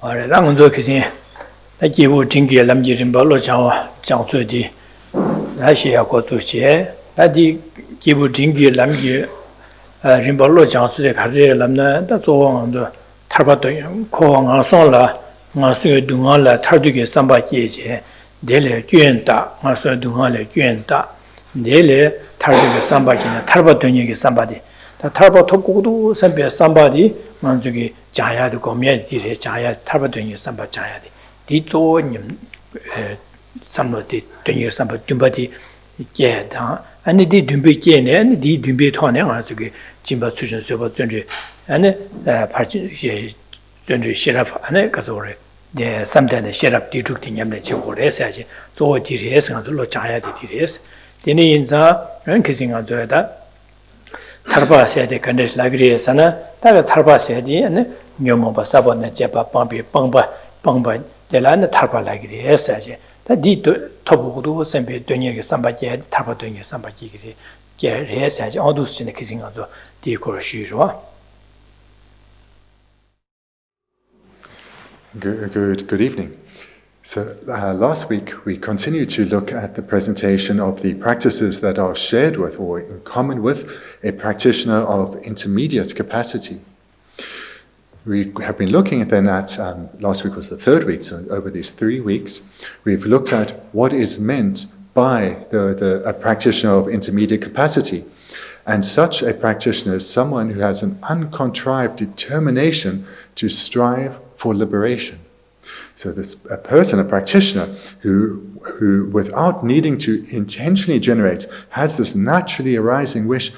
Alright, I'm going to I give you Dingy Lam Rim Gyatso di Atisha go to share. That the give you Dingy Lam Rim Gyatso de Carre Lamna, that's all on the Tarbato, Kong Sola, Masu Dungala, Tarduke Samba Jeje, Dele Gyenta, Masu Dungale Gyenta, Dele Tarduke Samba Tarbatonic somebody. The Tarbatoko somebody, Manzuki Jaya the community, Jaya Tarbatonic Samba Jaya. Dito somebody doing some dumbati get and the dumbi gain and the dumbi tone as you Jimba Susan Soba Zundri and Zundri Sheriff and Kazore. The sometimes Sheriff deducting Yamlet or Essage, so it is and the Lochaya it is. The names are kissing on that. Tarba said the condition like this, and that Tarba said, and Yomoba Sabon, Japa, Pamba. The land tarpa like the essay. That did Tobu Sempe doing somebody had tarpa doing somebody get essay, all those in the kissing of the decor. Good evening. So last week we continued to look at the presentation of the practices that are shared with or in common with a practitioner of intermediate capacity. We have been looking then at, last week was the third week, so over these 3 weeks, we've looked at what is meant by a practitioner of intermediate capacity. And such a practitioner is someone who has an uncontrived determination to strive for liberation. So this a person, a practitioner, who without needing to intentionally generate, has this naturally arising wish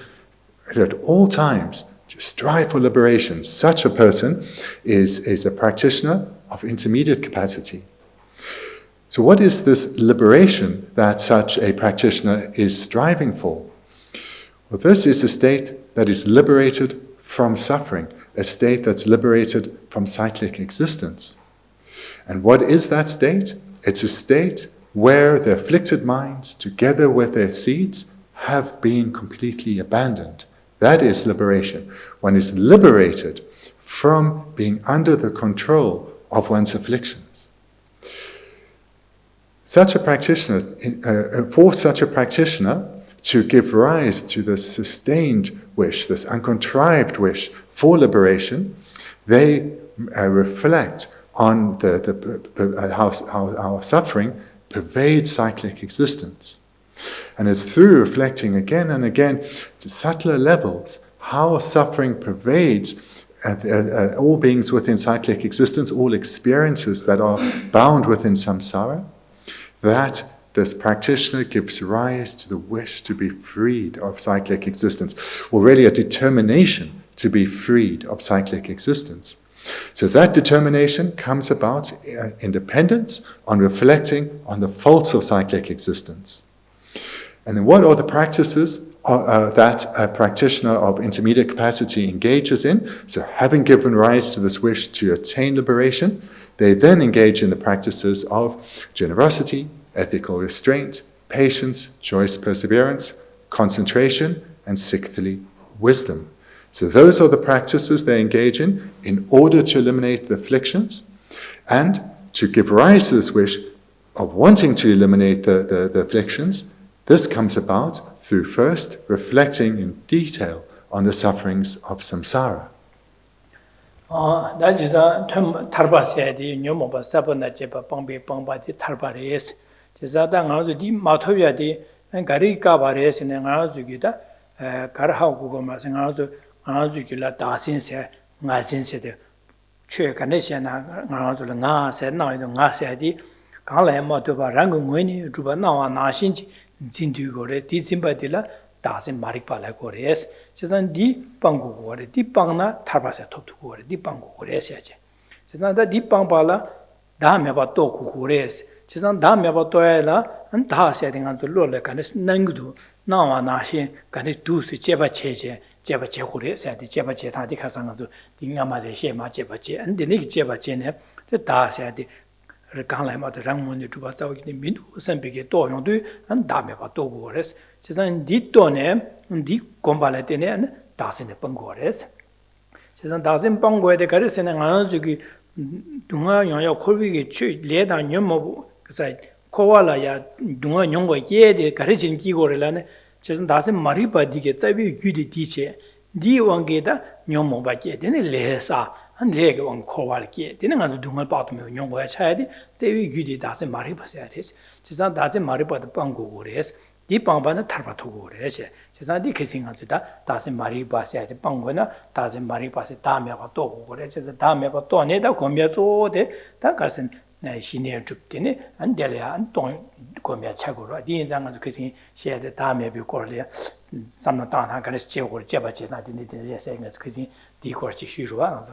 at all times to strive for liberation. Such a person is a practitioner of intermediate capacity. So what is this liberation that such a practitioner is striving for? Well, this is a state that is liberated from suffering, a state that's liberated from cyclic existence. And what is that state? It's a state where the afflicted minds, together with their seeds, have been completely abandoned. That is liberation. One is liberated from being under the control of one's afflictions. Such a practitioner, for such a practitioner to give rise to this sustained wish, this uncontrived wish for liberation, they reflect on how suffering pervades cyclic existence. And it's through reflecting again and again to subtler levels how suffering pervades all beings within cyclic existence, all experiences that are bound within samsara, that this practitioner gives rise to the wish to be freed of cyclic existence, or really a determination to be freed of cyclic existence. So that determination comes about in dependence on reflecting on the faults of cyclic existence. And then what are the practices that a practitioner of intermediate capacity engages in? So having given rise to this wish to attain liberation, they then engage in the practices of generosity, ethical restraint, patience, joyous perseverance, concentration, and sixthly, wisdom. So those are the practices they engage in order to eliminate the afflictions and to give rise to this wish of wanting to eliminate the afflictions. This comes about through first reflecting in detail on the sufferings of samsara. That is a term Tarba said, you know, but Sabana Jepa Pombe Pomba de Tarbares. Tizadang di Matovia de and Garika Bares and Arazugita, Karha Gugomas and Arazugila Dasin said, Nazin said, Che Ganesha, Narazula said, now in the Nasadi, Kala Matoba Rangun, Jubana, Nashinji. Zindugore, Dizimbadilla, Dazin Maripala Gores, Chizan di Bango Gore, di Bangna, Tarbasa Top Gore, di Bango Gores. Chizan the di Bangala, Damaba Doku Gores, Chizan Damaba Toela, and Da setting on the Lola Canis Nangudu, now Nashi, Canis Dusi, Jeba Cheche, Jeba Chegores, at the Jeba Cheta, the Casanzo, the Yama de Shema Jebache, and the Nick Jeba Jene, the Da said the Kanlama the Ramon to Batao in Mindu, Sempike Toyon, and Dameba Dogores, Chizan di Tone, di Combalatene, and Das in the Pangores. 세상 다신 방고에 가르치는 안 저기 동아 영역 콜비게 취 레다 녀모 그래서 코발라야 동아 영고 예데 가르친 기고를라네 세상 다신 마리바디게 짜비 규디 디체 디왕게다 녀모바게 되네 레사 한 레게 왕 코발게 되는 안 동아 빠도면 영고야 차야디 짜비 규디 다신 마리바셔야 돼 세상 다신 마리바도 방고고레스 이 방반은 탈바토고 그래지. 세상에 계승하다 다시 말이 봐야 돼. 방거나 다시 말이 봐서 다음에가 또 그래. 그래서 다음에가 또 내다 고면조데 다 가선 신의 줍더니 안 될이야. 안동 고면 차고로 디인장에서 계승 해야 돼. 다음에 비고려 삼나타나 그래서 제고 제바지나 디니디에 생에서 계승 디고르치 쉬루와.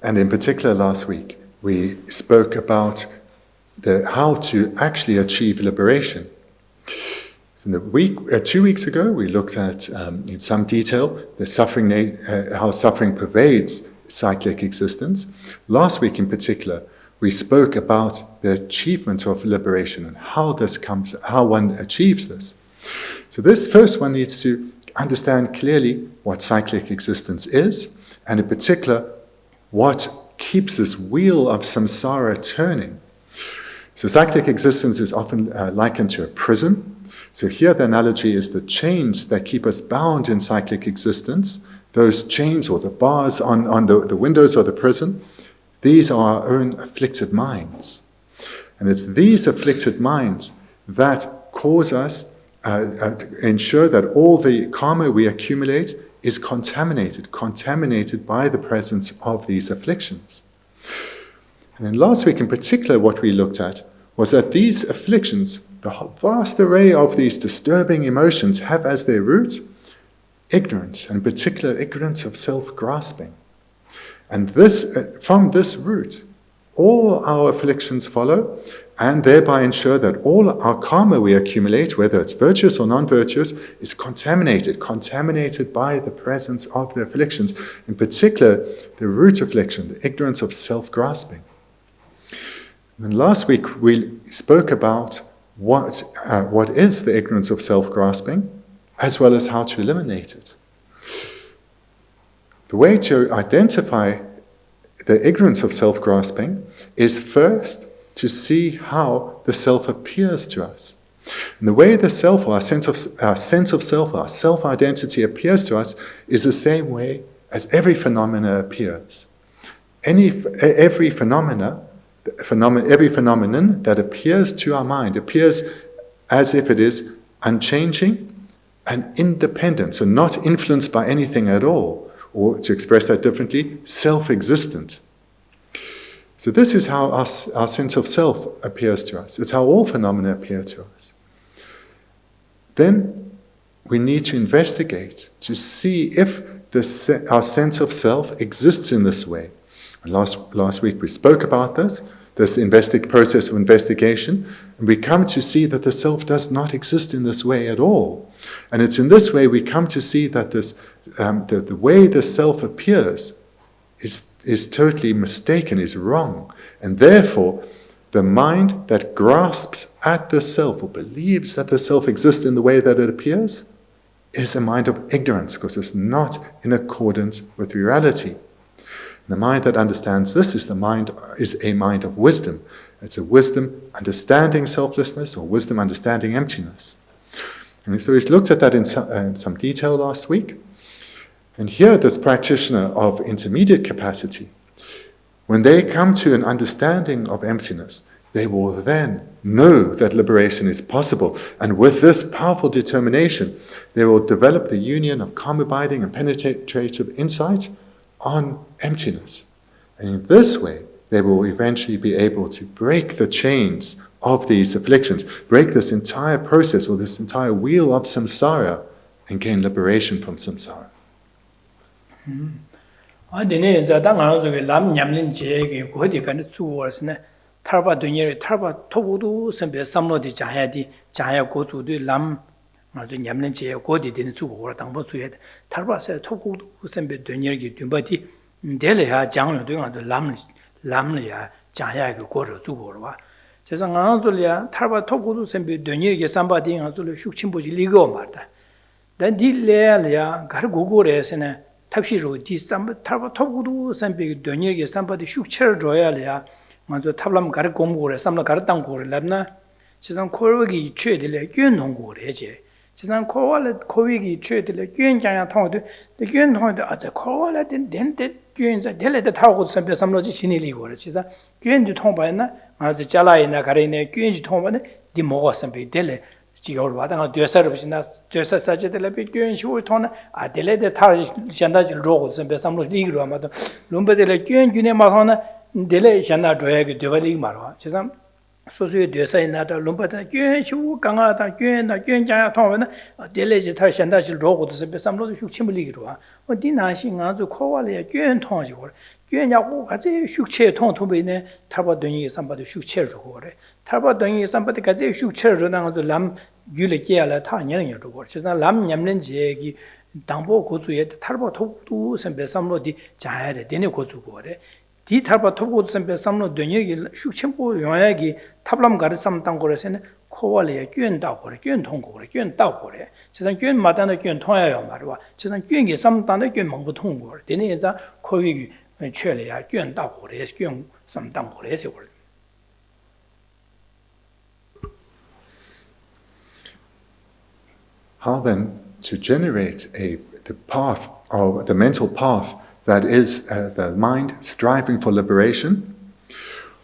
And in particular last week we spoke about how to actually achieve liberation. So in the 2 weeks ago, we looked at, in some detail, the suffering, how suffering pervades cyclic existence. Last week, in particular, we spoke about the achievement of liberation and how one achieves this. So this first one needs to understand clearly what cyclic existence is, and in particular, what keeps this wheel of samsara turning. So cyclic existence is often likened to a prism. So here the analogy is the chains that keep us bound in cyclic existence, those chains or the bars on the windows of the prison, these are our own afflicted minds. And it's these afflicted minds that cause us, ensure that all the karma we accumulate is contaminated by the presence of these afflictions. And then last week in particular what we looked at was that these afflictions, the vast array of these disturbing emotions, have as their root ignorance, and in particular ignorance of self-grasping. And this, from this root, all our afflictions follow, and thereby ensure that all our karma we accumulate, whether it's virtuous or non-virtuous, is contaminated by the presence of the afflictions, in particular the root affliction, the ignorance of self-grasping. And last week we spoke about what is the ignorance of self-grasping, as well as how to eliminate it. The way to identify the ignorance of self-grasping is first to see how the self appears to us. And the way the self, or our sense of self, our self-identity appears to us is the same way as every phenomena appears. Every phenomenon that appears to our mind appears as if it is unchanging and independent, so not influenced by anything at all, or to express that differently, self-existent. So this is how our sense of self appears to us. It's how all phenomena appear to us. Then we need to investigate to see if our sense of self exists in this way. And last week we spoke about this process of investigation, and we come to see that the self does not exist in this way at all. And it's in this way we come to see that the way the self appears is totally mistaken, is wrong. And therefore, the mind that grasps at the self or believes that the self exists in the way that it appears is a mind of ignorance, because it's not in accordance with reality. The mind that understands this is a mind of wisdom. It's a wisdom understanding selflessness, or wisdom understanding emptiness. And so we looked at that in some detail last week. And here, this practitioner of intermediate capacity, when they come to an understanding of emptiness, they will then know that liberation is possible. And with this powerful determination, they will develop the union of calm abiding and penetrative insight on emptiness. And in this way, they will eventually be able to break the chains of these afflictions, break this entire process or this entire wheel of samsara, and gain liberation from samsara. 아데네 자당아 저기 람 냠린 제게 고디 간에 추워스네 탈바 돈이 탈바 토부도 선배 삼로디 자야디 자야 고주도 람 아주 냠린 제 고디 되는 추워 당보 주에 탈바세 토구도 선배 돈이기 듬바디 델레야 장로도 아주 람이야 자야 그 고로 주고와 세상 안줄이야 탈바 토구도 선배 돈이기 삼바디 아주 슉침보지 리고 말다 단 딜레야 가르 고고레스네 탑시로 디 삼바 탈바 톱구도 삼비 돈이게 삼바디 슉처 줘야래야 먼저 탑람 가르 공부를 삼라 가르 땅고를 랍나 지상 코르기 최들의 균농고래제 지상 코왈 코위기 최들의 균장야 통도 균통도 아자 코왈 된데 균자 될레데 타고 삼비 삼로지 신이리고 지상 균주 통바나 아주 잘라이나 가리네 균주 통바네 디 먹어 삼비 될레 지가올 와다가 되서를 보시나 되서 사제들 비교인 시월 통나 아델레데 타 샹다지 로고 삼비 삼로 리그로 아마도 롬베델레 균균에 마하나 델레 샹다 조야게 되발리 말와 지상 소수의 되서이나다 롬바다 균시우 강하다 균나 균자야 통하나 델레지 타 샹다지 로고 삼비 삼로도 슉침리기로 와 어디나시 아주 코발레 균 통하지고 균야고 같이 슉체 통통베네 타바더니 삼바도 슉체 주고 그래 타바더니 삼바도 같이 슉체 주나도 람 귤레게야라 타냐는 주고 지상 람 냠는지기 당보 고주에 타바 톡도 삼베 삼로디 자야래 되네 고주고 그래 디 타바 톡도 삼베 삼로 더니 슉침보 용야기 탑람 가르 삼당 거래서는 코발레 균다고 그래 균 통고 그래 균 따고 그래 지상 균 마다는 균 통야요 말이와 지상 균이 삼당의 균 먹고 통고 그래 되네 이자 코위기 최래야 균 따고 그래 균 삼당 그래서 그래 How then to generate the path, or the mental path that is the mind striving for liberation?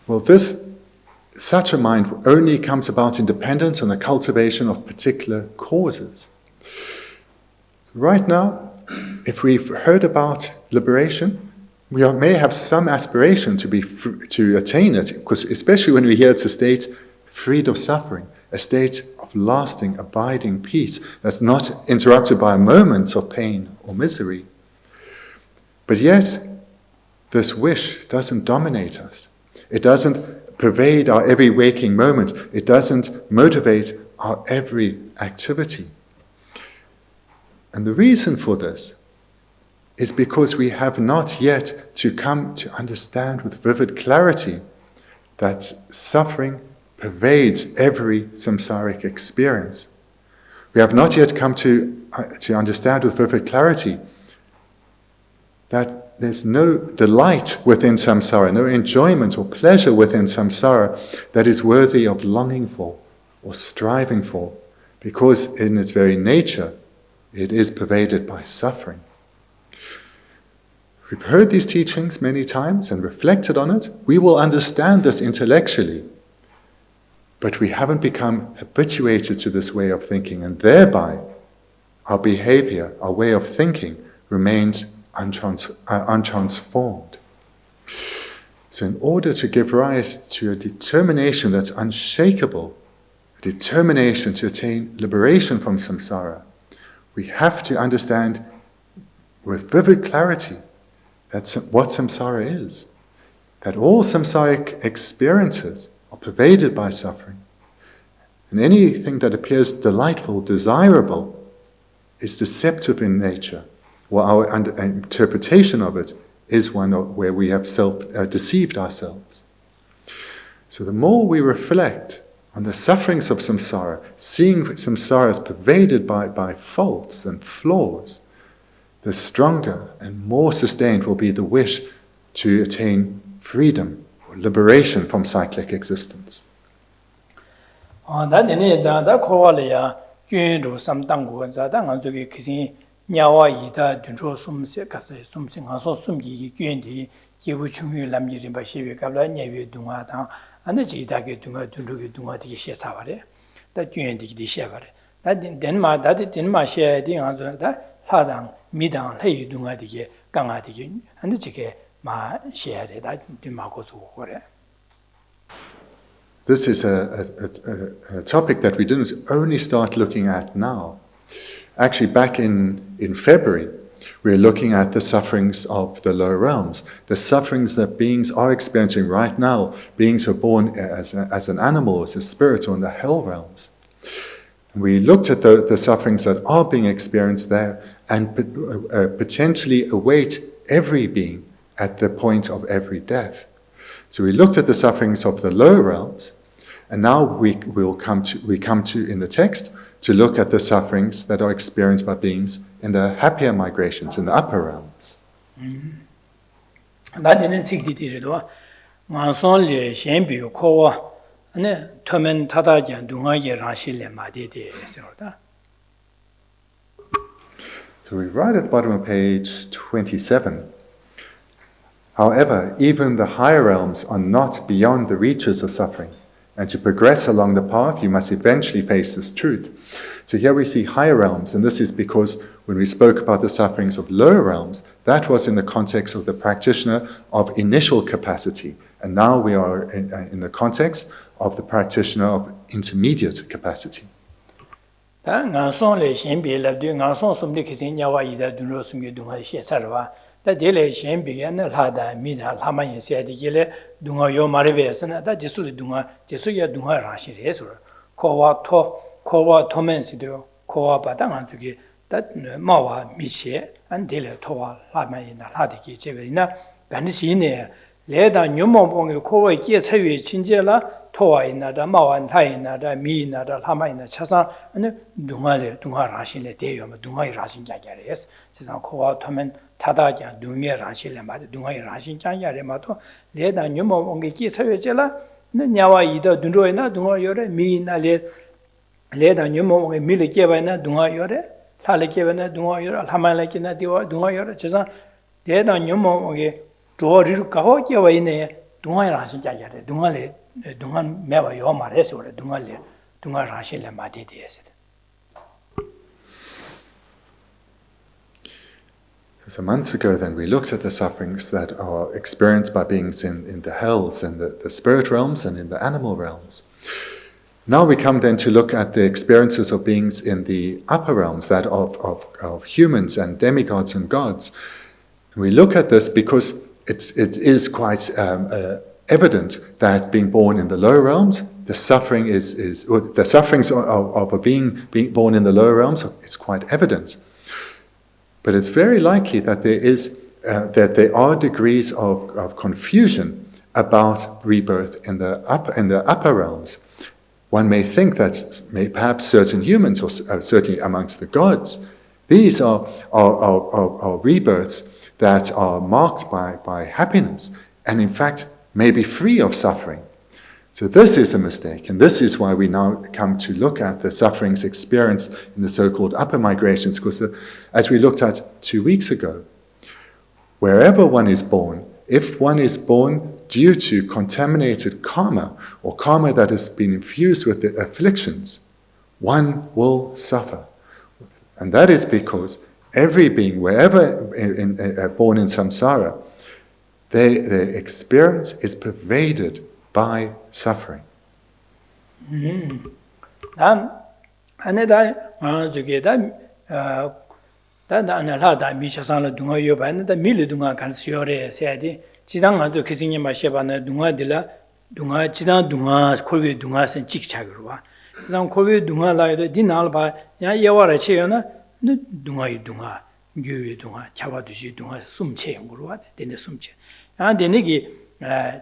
Well, such a mind only comes about in dependence on the cultivation of particular causes. So right now, if we've heard about liberation, we may have some aspiration to attain it, because especially when we hear it's a state freed of suffering, a state of lasting, abiding peace that's not interrupted by a moment of pain or misery. But yet, this wish doesn't dominate us. It doesn't pervade our every waking moment. It doesn't motivate our every activity. And the reason for this is because we have not yet to come to understand with vivid clarity that suffering pervades every samsaric experience. We have not yet come to understand with vivid clarity that there's no delight within samsara, no enjoyment or pleasure within samsara that is worthy of longing for or striving for, because in its very nature it is pervaded by suffering. If we've heard these teachings many times and reflected on it, we will understand this intellectually. But we haven't become habituated to this way of thinking, and thereby our behavior, our way of thinking remains untransformed. So in order to give rise to a determination that's unshakable, a determination to attain liberation from samsara, we have to understand with vivid clarity that's what samsara is, that all samsaric experiences are pervaded by suffering, and anything that appears delightful, desirable, is deceptive in nature, or our interpretation of it is one where we have deceived ourselves. So the more we reflect on the sufferings of samsara, seeing samsara as pervaded by faults and flaws, the stronger and more sustained will be the wish to attain freedom or liberation from cyclic existence. 냐와이다 든조 숨세 가세 숨생 가서 숨기기 괜디 기부 중요 남일이 바시베 갑라 냐베 둥아다 안지다게 둥아 둥르게 둥아디 셰사바레 다 괜디 디셰바레 다 덴마 다디 덴마 셰디 가서다 하당 미당 헤이 둥아디게 강아디게 안지게 마 셰야데다 딘마고서 고레. This is a topic that we didn't only start looking at now. Actually, back in February, we were looking at the sufferings of the lower realms, the sufferings that beings are experiencing right now, beings who are born as an animal, as a spirit, or in the hell realms. And we looked at the sufferings that are being experienced there and potentially await every being at the point of every death. So we looked at the sufferings of the lower realms, and now we come to in the text to look at the sufferings that are experienced by beings in the happier migrations, in the upper realms. 나는 식디디도 만선리 셴비요 코와 네 토면 타다지 동아게 라실레 마디디에서다. So we write at the bottom of page 27. However, even the higher realms are not beyond the reaches of suffering. And to progress along the path, you must eventually face this truth. So here we see higher realms, and this is because when we spoke about the sufferings of lower realms, that was in the context of the practitioner of initial capacity. And now we are in the context of the practitioner of intermediate capacity. 다 나선리 셴비랍디 나선 숨데 키신야와 이다 dunro 숨게 dun가 셰사르와 다 델레 셴비야나 하다 미다 하마인 세디길레 dun가 요 마르베스나 다 지수리 dun가 지수야 dun가 라시레서 코와 토멘시도 코와 바당 안주기 다 마와 미셰 안 델레 토와 하마이나 하디기 제베이나 반시네 레다 뉴모봉이 코와 이게 세위 친제라 토와이나다 마완타이나다 미나다 하마이나 차사 아니 둥아 라신레 대요마 둥아이 라신 자야레스 세상 코와 토면 타다자 둥에 라신레 마도 둥아이 라신 자야레 마도 레다 뉴모봉이 이게 세위제라 냐와 이다 둥로이나 둥아 요레 미나 레다 뉴모봉이 밀레 깨바이나 둥아 요레 탈레 깨바이나 둥아 요레 하마이라키나 디와 둥아 요레 세상 레다 뉴모봉이 조리루 가호 깨바이네 둥아이 라신 자야레 둥아레 dungan mewa yo mares ore dunga rashi le madi des. So some months ago then we looked at the sufferings that are experienced by beings in the hells and the spirit realms and in the animal realms. Now we come then to look at the experiences of beings in the upper realms, that of humans and demigods and gods. And we look at this because it is quite evident that being born in the lower realms, the suffering the sufferings of a being born in the lower realms is quite evident. But it's very likely that there are degrees of confusion about rebirth in the upper realms. One may think that perhaps certain humans, or certainly amongst the gods, these are rebirths that are marked by happiness, and in fact may be free of suffering. So this is a mistake, and this is why we now come to look at the sufferings experienced in the so-called upper migrations, because as we looked at 2 weeks ago, wherever one is born, if one is born due to contaminated karma, or karma that has been infused with the afflictions, one will suffer. And that is because every being, wherever born in samsara, their experience is pervaded by suffering. 난 안에다 저게다 다나라다 미샤산을 동아요 봤는데 밀dunga 간시어레 세야디 지당 아주 기승이 마셔봤네 동아들라 동아 지당 동아 코비 동아선 찍착으로 와 그래서 코비 동아라도 디날바 야 예와라 치요나 동아이 동아 교회 동아 잡아두시 동아 숨체용으로 와 되네 숨체 아 되네기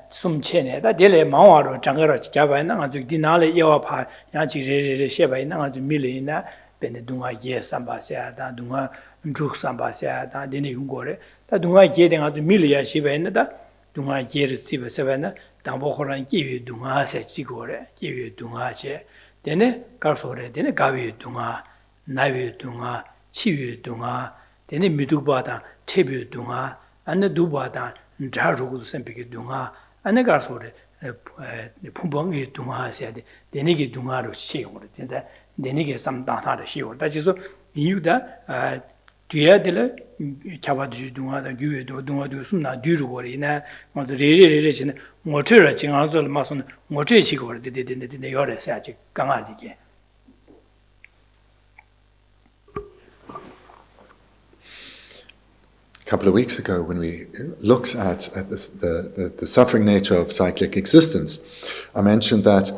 숨체네다 델레 마와로 장거로 잡아나 아주 디날에 예와파 야 지레레 셰바이나 아주 밀리나 베네 동아 예 삼바세다 동아 juk sambasya da deni ngore da dunga je de azu milya shibena da dunga je ri sibe sebena da bo khoran ji yu dunga se ji gore ji yu dunga che dene kar so re dene ga yu dunga na yu dunga chi yu dunga dene midu ba da che yu dunga ane du ba da ja ru gu sem bi dunga ane kar so re phum bong yu dunga se de dene gi dunga ro chi gore 진짜 dene ge sam da ta de shi gore da ji so yu da 뒤에들 잡아주 동화다 교회도 동화도 숨나 뒤로 거리나 뭐 레레레레지는 뭐처럼 지나서 마선 뭐처럼 지고 되되되되 요래서 아직 강하지게 A couple of weeks ago, when we looked at the suffering nature of cyclic existence, I mentioned that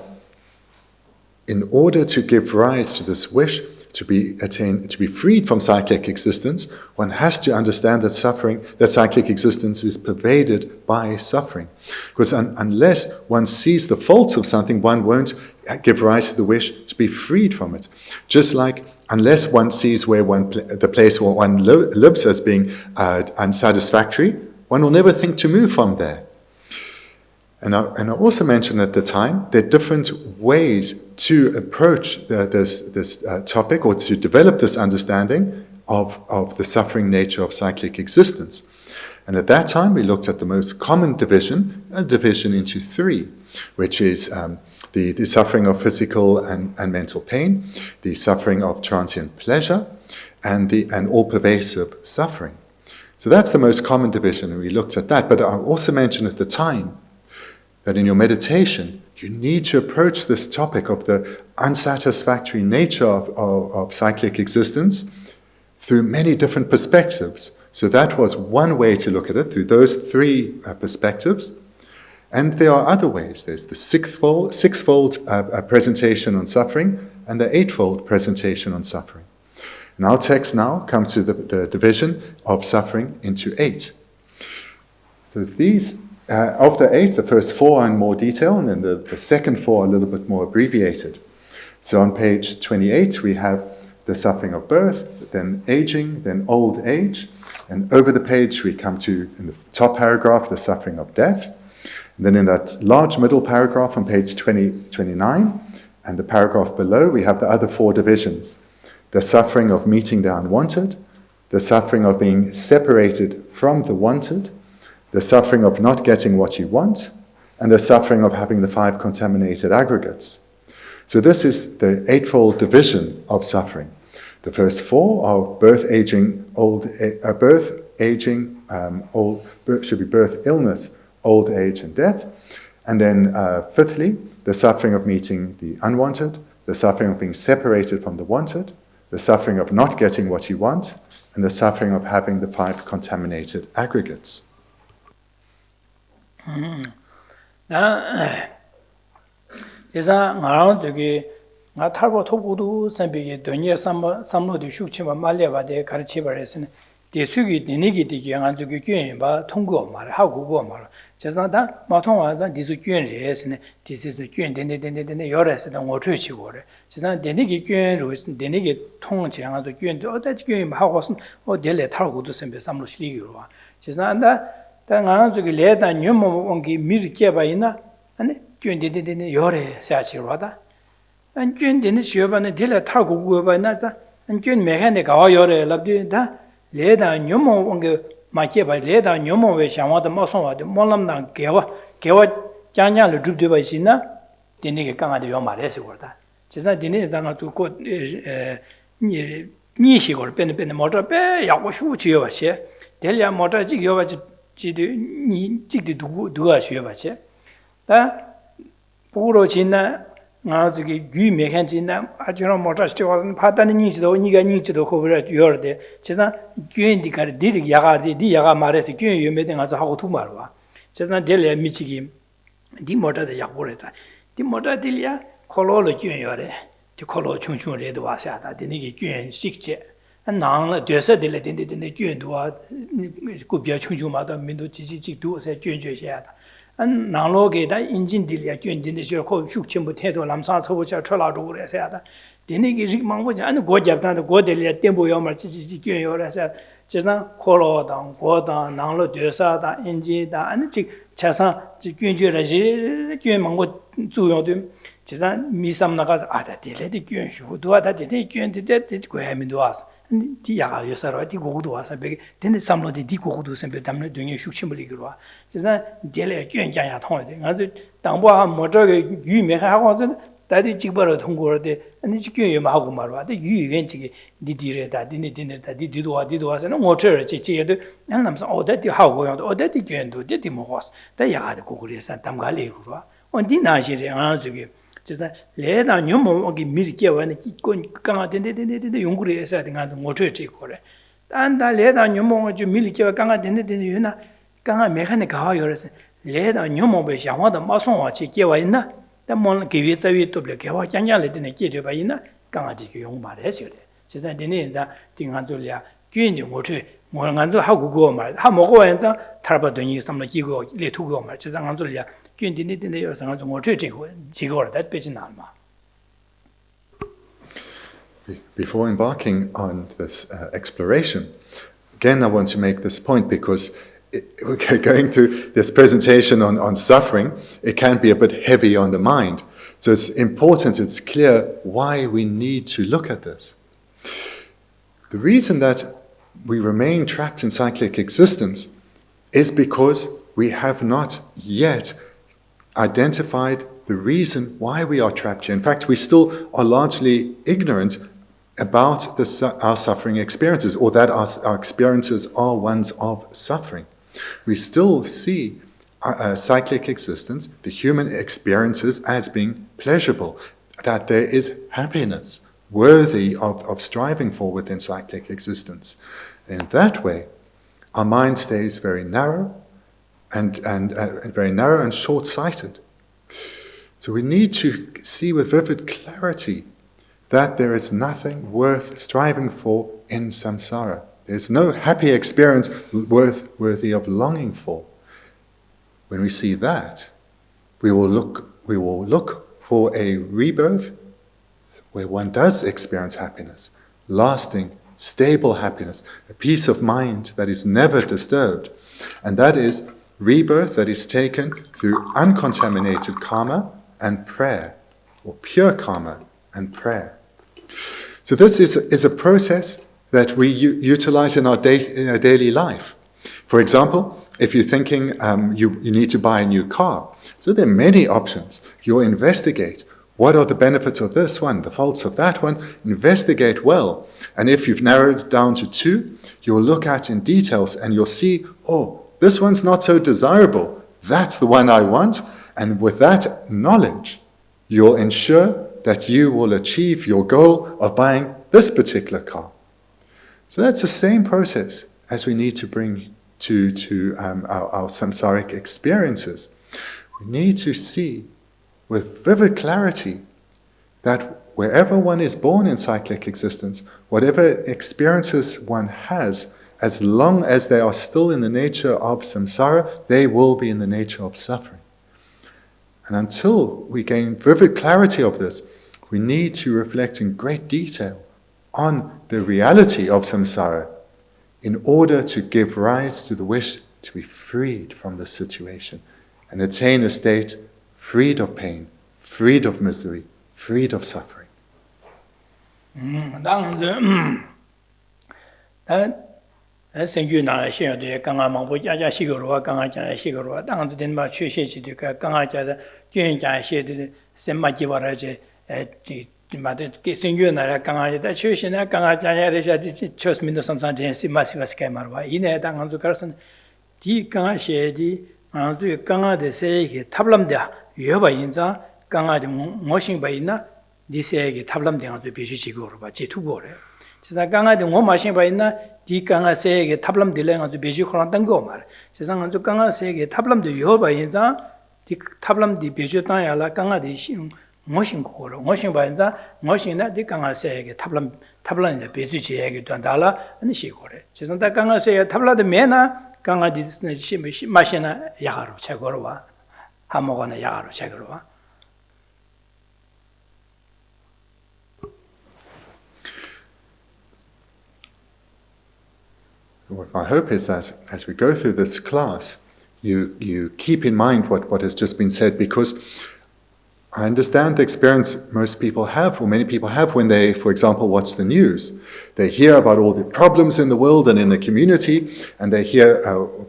in order to give rise to this wish to be freed from cyclic existence, one has to understand that cyclic existence is pervaded by suffering. Because unless one sees the faults of something, one won't give rise to the wish to be freed from it. Just like unless one sees where the place where one lives as being unsatisfactory, one will never think to move from there. And I also mentioned at the time there are different ways to approach this topic or to develop this understanding of the suffering nature of cyclic existence. And at that time we looked at the most common division, a division into three, which is the suffering of physical and mental pain, the suffering of transient pleasure, and all-pervasive suffering. So that's the most common division, and we looked at that. But I also mentioned at the time that in your meditation, you need to approach this topic of the unsatisfactory nature of cyclic existence through many different perspectives. So that was one way to look at it, through those three perspectives. And there are other ways. There's the sixfold presentation on suffering and the eightfold presentation on suffering. And our text now comes to the division of suffering into 8. So these, of the 8, the first 4 are in more detail, and then the second 4 are a little bit more abbreviated. So on page 28, we have the suffering of birth, then aging, then old age. And over the page, we come to, in the top paragraph, the suffering of death. And then in that large middle paragraph on page 29, and the paragraph below, we have the other 4 divisions. The suffering of meeting the unwanted, the suffering of being separated from the wanted, the suffering of not getting what you want, and the suffering of having the 5 contaminated aggregates. So this is the eightfold division of suffering. The first 4 are birth, illness, old age, and death. And then fifthly, the suffering of meeting the unwanted, the suffering of being separated from the wanted, the suffering of not getting what you want, and the suffering of having the 5 contaminated aggregates. 그래서 나랑 저기 나 탈보 토고도 선비게 돈이 삼로도 슈치마 말려바데 가르치 버렸으니 대수기 내내기 되게 안주기 교인 봐 통고 말 하고 고 말. 제가다 마통와서 디수 교인레스네 디수 교인 데데데데 여러스는 오트치고 그래. 제가 내내기 교인로 내내기 통 제가도 교인도 어디 교인 하고선 어디래 탈고도 선비 삼로 실리기로 와. 제가다 다 저기 레다 녀모 온기 미르게 봐이나 아니 교인 데데데 여래 세아치로 하다. 안 교인 데네 쉬어봐네 딜라 탈고 고 봐나자 안 교인 매한에 가와 여래 랍디다 레다 녀모 온게 마케 봐 레다 녀모에 샤와도 마송와도 몰람나 개와 짱냐를 줍드 봐시나 데네게 강아도 요 말해서 그러다. 제가 데네 장가 주고 니시걸 빼는 모터 빼 야고 슈치여 봐시 델야 모터 지여 봐지 지도 니 지도 누가 쉬어 봐시 다 보러 지나 나중에 귀 메칸지나 아주로 모터 스티어는 파다는 니지도 니가 니지도 거버려 요르데 제가 귀엔디가 디리 야가디 디 야가 말해서 귀 유메된 가서 하고 두 말와 제가 델레 미치기 디 모터도 약보래다 디 모터 딜이야 콜로로 귀 요래 디 콜로 충충레도 와샤다 디니기 귀엔 식제 나는 돼서 딜레 딘데 귀엔도 와 고비야 충충마다 민도 지지직도 세 귀엔죄샤다 안 나로게다 인진딜이야 귀엔딘데 저거 슉침부 태도 남사 처부자 철라도 그래서야다 데니기 릭망고지 안 고잡다도 고델이야 템보요마 지지지 귀엔요라서 제상 콜로당 고다 나로 돼서다 인지다 아니 지 차상 귀엔죄라지 귀엔망고 주요도 제상 미삼 나가서 아다 딜레디 귀엔슈도 아다 데니 귀엔데 고야민도 와서 디야가 요사로 디고도 와서 베게 데네 삼로디 디고도 선배 담는 동에 슉침불이기로 와 제가 델레 귀엔자야 통하데 아주 당보아 모저게 유메하고서 다리 직벌을 통고르데 아니 지귀에 하고 말와 데 유연지게 디디레다 디니디네다 디디도 와서는 모처를 지지에도 남서 어디 하고 어디 귀엔도 디디 모스 다 야가도 고그레서 담갈이로 와 언디 나시레 아주게 제가 레나 녀모 오기 미르게 와는 기권 강아데데데데 용구를 해서 된가 모처 지고래 단다 레나 녀모 좀 미르게 강아데데데 유나 강아 메칸에 가와 요래서 레나 녀모베 샤와도 마송와 지게와 있나 담몬 기위자위 또블 개와 짱ኛ를 되네 기려 봐 있나 강아디게 용 말해서 그래 제가 내내자 띵한줄이야 귀인이 모처 뭐한줄 하고 그거 말 하 먹어 완전 탈바더니 삼로 기고 레투고 말 제가 한줄이야 귀인디니디네 여상한 좀 어떻게 지고를 다 빼진 않마 Before embarking on this exploration, again, I want to make this point because we're going through this presentation on suffering. It can be a bit heavy on the mind. So it's important, it's clear why we need to look at this. The reason that we remain trapped in cyclic existence is because we have not yet identified the reason why we are trapped here. In fact, we still are largely ignorant about our suffering experiences, or that our experiences are ones of suffering. We still see cyclic existence, the human experiences, as being pleasurable, that there is happiness worthy of striving for within cyclic existence. And in that way, our mind stays very narrow and very narrow and short-sighted. So we need to see with vivid clarity that there is nothing worth striving for in samsara. There's no happy experience worthy of longing for. When we see that, we will look for a rebirth where one does experience happiness, lasting, stable happiness, a peace of mind that is never disturbed. And that is rebirth that is taken through uncontaminated karma and prayer, or pure karma and prayer. So this is a process that we utilize in our daily life. For example, if you're thinking you need to buy a new car, so there are many options. You'll investigate what are the benefits of this one, the faults of that one, investigate well. And if you've narrowed it down to two, you'll look at in details and you'll see, oh, this one's not so desirable. That's the one I want. And with that knowledge, you'll ensure that you will achieve your goal of buying this particular car. So that's the same process as we need to bring to our samsaric experiences. We need to see with vivid clarity that wherever one is born in cyclic existence, whatever experiences one has, as long as they are still in the nature of samsara, they will be in the nature of suffering. And until we gain vivid clarity of this, we need to reflect in great detail on the reality of samsara in order to give rise to the wish to be freed from this situation and attain a state freed of pain, freed of misery, freed of suffering. Senju na xie de ganga mangbo jia jia xi ge ruo ganga jia xi ge ruo dang zhen ma que xie ji de ganga jia de jun jia xie de sen ma ji wa de ji ma de ge senju na la ganga jia de que xie na ganga jia ya de xia ji chos min de sam sam jian si ma kai ma ba yi ne dang zu ka san di ganga xie di ang zu ganga de se ge tablam de yue ba yin za ganga de mo xing ba yin na di se ge tablam de ang zu bi ji ji ge ru ba ji tu bo le 지사 강아데 뭐 마신 바 있나 디 강아세게 탑람 딜랭 아주 베지 코란 던거 말 지상 아주 강아세게 탑람도 여바 인자 디 탑람 디 베지 땅야라 강아데 신 모신 거로 모신 바 인자 모신나 디 강아세게 탑람인데 베지 지에게 된다라 아니 시고래 지상 다 강아세게 탑라데 메나 강아디 마시나 야가로 최고로 와 하모가나 야가로 최고로 와 My hope is that as we go through this class, you keep in mind what has just been said, because I understand the experience most people have, or many people have, when they, for example, watch the news. They hear about all the problems in the world and in the community, and they hear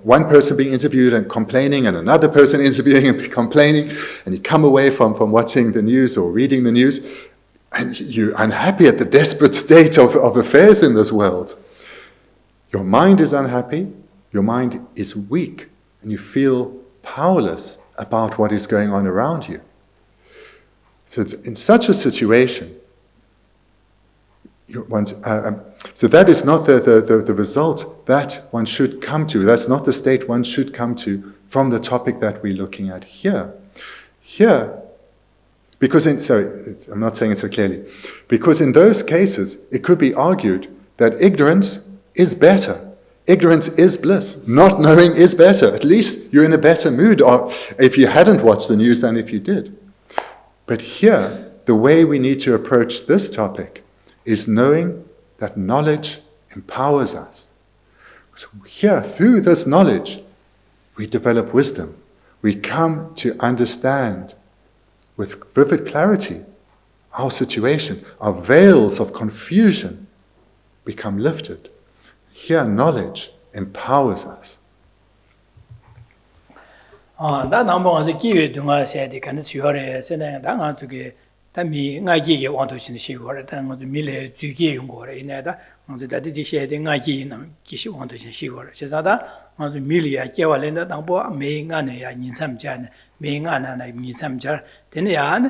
one person being interviewed and complaining, and another person interviewing and complaining, and you come away from watching the news or reading the news, and you're unhappy at the desperate state of affairs in this world. Your mind is unhappy, your mind is weak, and you feel powerless about what is going on around you. So in such a situation, so that is not the result that one should come to. That's not the state one should come to from the topic that we're looking at here. Here, I'm not saying it so clearly. Because in those cases, it could be argued that ignorance is better. Ignorance is bliss. Not knowing is better. At least you're in a better mood if you hadn't watched the news than if you did. But here, the way we need to approach this topic is knowing that knowledge empowers us. So here, through this knowledge, we develop wisdom. We come to understand with vivid clarity our situation. Our veils of confusion become lifted. Here, knowledge empowers us. 다 남봉에서 기회 동화세 간의 시월에 세네 당한 쪽에 담이 나기게 원도신 시월 당한 좀 밀레 주기에 용거래 이내다 먼저 다디 시에데 나기는 기시 원도신 시월 제사다 먼저 밀이야 깨월랜다 당보 메인안에야 인삼자네 메인안하나 인삼자 되네야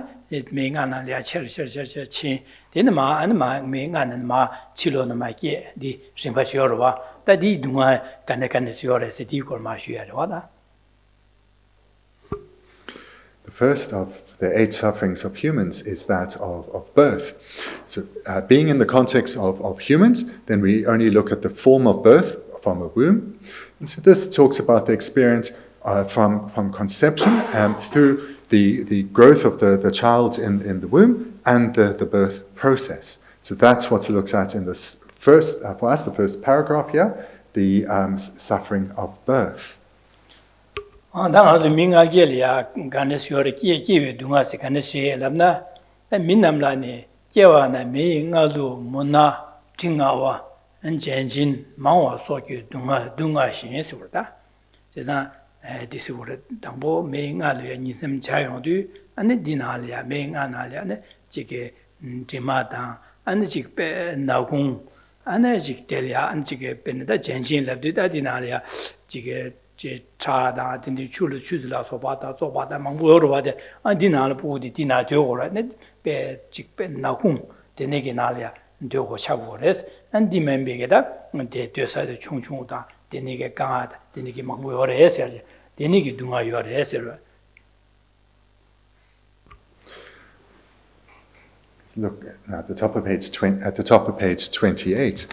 메인안하야 쳐 되네 마 안마 메인안은 마 치료는 마게 디 심파시어와 다디 동화 간의 시월에서 디고 마시야다 와다. The first of the 8 sufferings of humans is that of birth. So being in the context of humans, then we only look at the form of birth from a womb. And so this talks about the experience from conception and through the growth of the child in the womb and the birth process. So that's what's looked at in this first, for us, the first paragraph here, the suffering of birth. 당아주 민가게리아 간에스요르 끼에 동아세 간에시 람나 민남라니 깨와나 메잉아도 모나 팅아와 엔젠진 마와 소기 동아신에서다 제가 디스고르 당보 메잉아르 니섬 자용도 안에 디나리아 메잉아나리아네 지게 디마다 안에 지베 나공 안에 지텔리아 안지게 베네다 젠진 랍디다 디나리아 지게 제 차다 딘디 출을 추즈라 소바다 조바다 망고여로바데 안디나를 부디 디나 되고라 네베 직베 나훈 데네게 나리아 되고 샤고레스 안디멘베게다 데 되사데 충충우다 데네게 강하다 데네게 망고여레스 데네게 둥아여레스. Look at the top of page 28.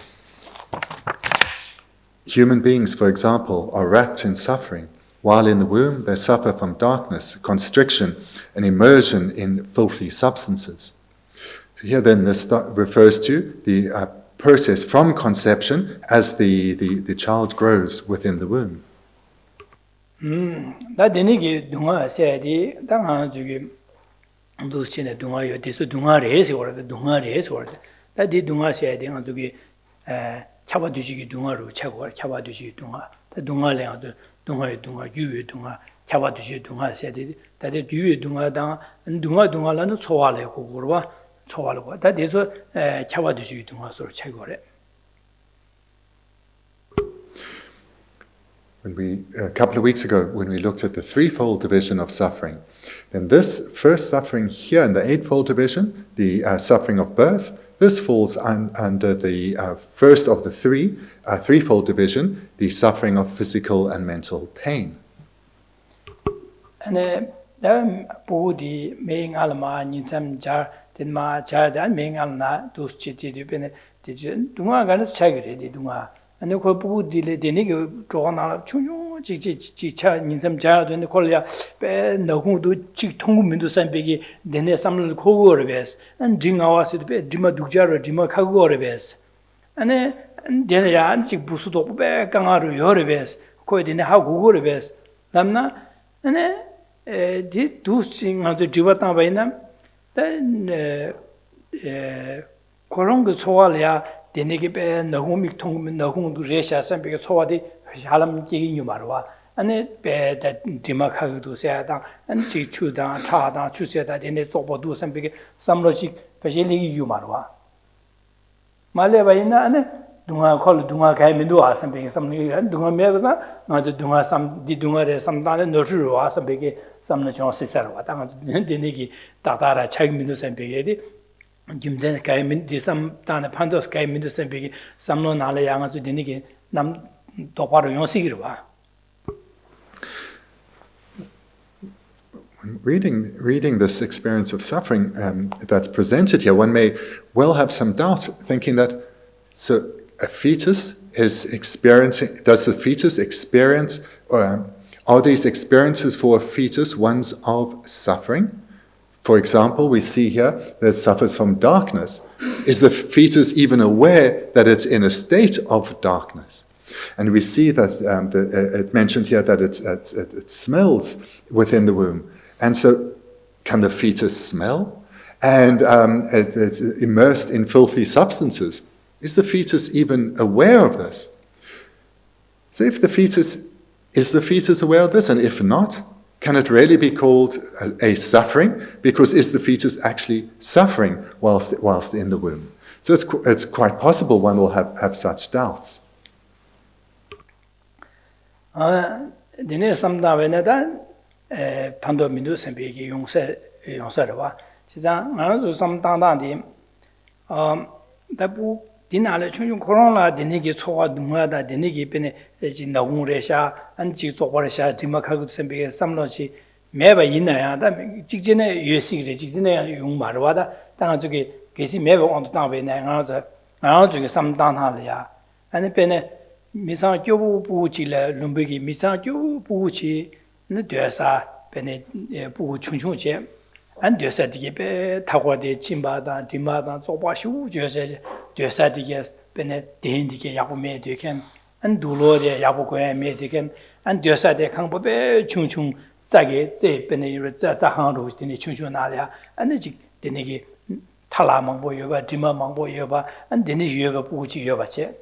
Human beings, for example, are wrapped in suffering. While in the womb, they suffer from darkness, constriction, and immersion in filthy substances. So here then this refers to the process from conception as the child grows within the womb. 나 되니게 동아 세디 당한 저기 도시네 동아요 디스 동아레에서 오르다 동아레에서 오르다 나디 동아 세디 한 저기 차바두시기 동아로 차고 차바두시 동아 동아래도 동아의 동아 유의 동아 차바두시 동아 세디 다들 유의 동아당 동아라는 소화래 고고로와 소화고 다돼서 차바두시 동아서 차고래. A couple of weeks ago, when we looked at the threefold division of suffering, then this first suffering here in the eightfold division, the suffering of birth, this falls under the first of the threefold division, the suffering of physical and mental pain. And the body main alma in some jar, then my child and main alna, those chitty dependent, did you do not get a chagri, dunga. And the Kobu did the nigger drawn out of Chicha in some child when the collia no who do chick tongue into some biggie, then there's some little cogorebes, and Jing hours at bed, Dima Dujara, Dima Kagorebes. And then I chick busuto back kangaru yorebes, quite in a how gorebes. Lamna, and then did two sing on the Jivata by them, then Koronga Soalia. 데네게 너홈이 통면 너홈도 레샤선 비게 소화디 할람 기기 유마로와 안에 베다 디마카도 세다 안 지추다 차다 추세다 데네 쪼보도 선비게 삼로직 베실리 유마로와 말레바이나 안에 둥아 콜 둥아 가이민도 아선비게 삼니 둥아 메가서 나도 둥아 삼 디둥아레 삼다네 너르와 선비게 삼는 정 시사로와 당아 데네기 따다라 차이민도 선비게디 김전 가이민 디삼 다네 판도스 가이민도 선비기 삼로 나래 양아주 되니게 남 똑바로 용식이로 봐. Reading this experience of suffering that's presented here, one may well have some doubt, thinking that so a fetus is experiencing. Does the fetus experience? Are these experiences for a fetus ones of suffering? For example, we see here that it suffers from darkness. Is the fetus even aware that it's in a state of darkness? And we see that it's mentioned here that it smells within the womb. And so, can the fetus smell? And it's immersed in filthy substances. Is the fetus even aware of this? So is the fetus aware of this? And if not, can it really be called a suffering? Because is the fetus actually suffering whilst in the womb? So it's quite possible one will have such doubts. Dine samda veneda pando mindu sembeki yongsa 지자 나도 삼당당디 다부 디나래 충충 코로나 되는게 초와 누가다 되는게 변에 지 나웅레샤 안지 쪽버샤 디마카고 선비에 삼로시 매바 있나야 다 직전에 유식이래 직전에 용마르와다 땅 저기 계시 매바 온도 땅베네 나서 저기 삼당하려야 아니 변에 미상 교부 부지래 lumbe기 미상 교부 부지 네 되사 변에 부 충충제 안 되사디게 배 타고데 침바다 디마다 쪼바슈 저세 되사디게 베네 데인디게 야고메 되겐 안 둘로데 야고고에 메되겐 안 되사데 강보베 충충 짜게 제 베네 이르 자자항로 되니 충충 나랴 안지 되네게 탈라망보 여바 디마망보 여바 안 되니 여바 부지 여바체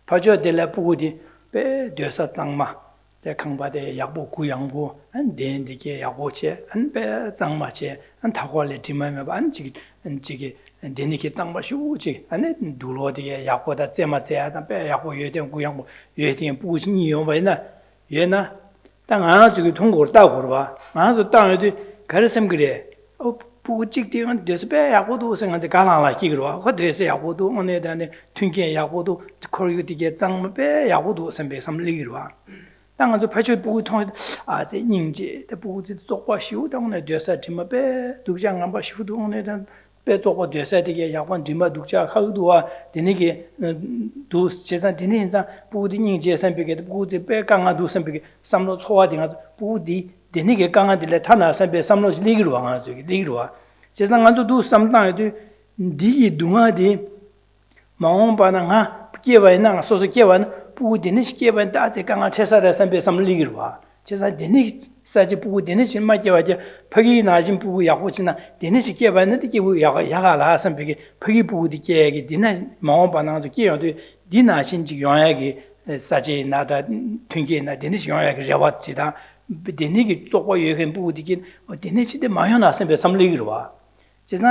파조데라 부디 베 되사 장마 강바데 약보 구양보 안 데인디게 약보체 안베 장마체 안 타고래 디마메 안지 안지게 데니게 장마슈지 안에 둘로디에 약보다 제마제야다 베 약보 예된 구양보 예된 부신이 요바이나 예나 땅 안아지고 통고를 따고 봐 안아서 땅에도 가르셈 그래 부직대한 데서 베 약보도 생각지 가라라 기그로 그 데서 약보도 오늘에 튕게 약보도 거기디게 장마 베 약보도 선배 삼리기로 와当然就排除不会通啊，这人家的不是做过修的，那对啥什么别都讲俺把修的那的别做过对啥的个，要不什么都讲好多啊，的那个都其实的那上不的人家身边个不这别刚刚都身边个三路错啊的啊，不的那个刚刚的来他那身边三路是那个路啊，这个那个路啊，其实俺都三当的第一动啊的，忙把那啊结完那说是结完。不定的结完大家刚刚测试了三百300个，就是定的实际不定的是嘛结完就拍那些不要或者呢，定的是结完那的结为要啦300个拍不的结个定那忙把那就结样对定那些就用那个实际那的团结那定的是用那个热话知道定那个做过有很不的个定的是的嘛用那300个，就是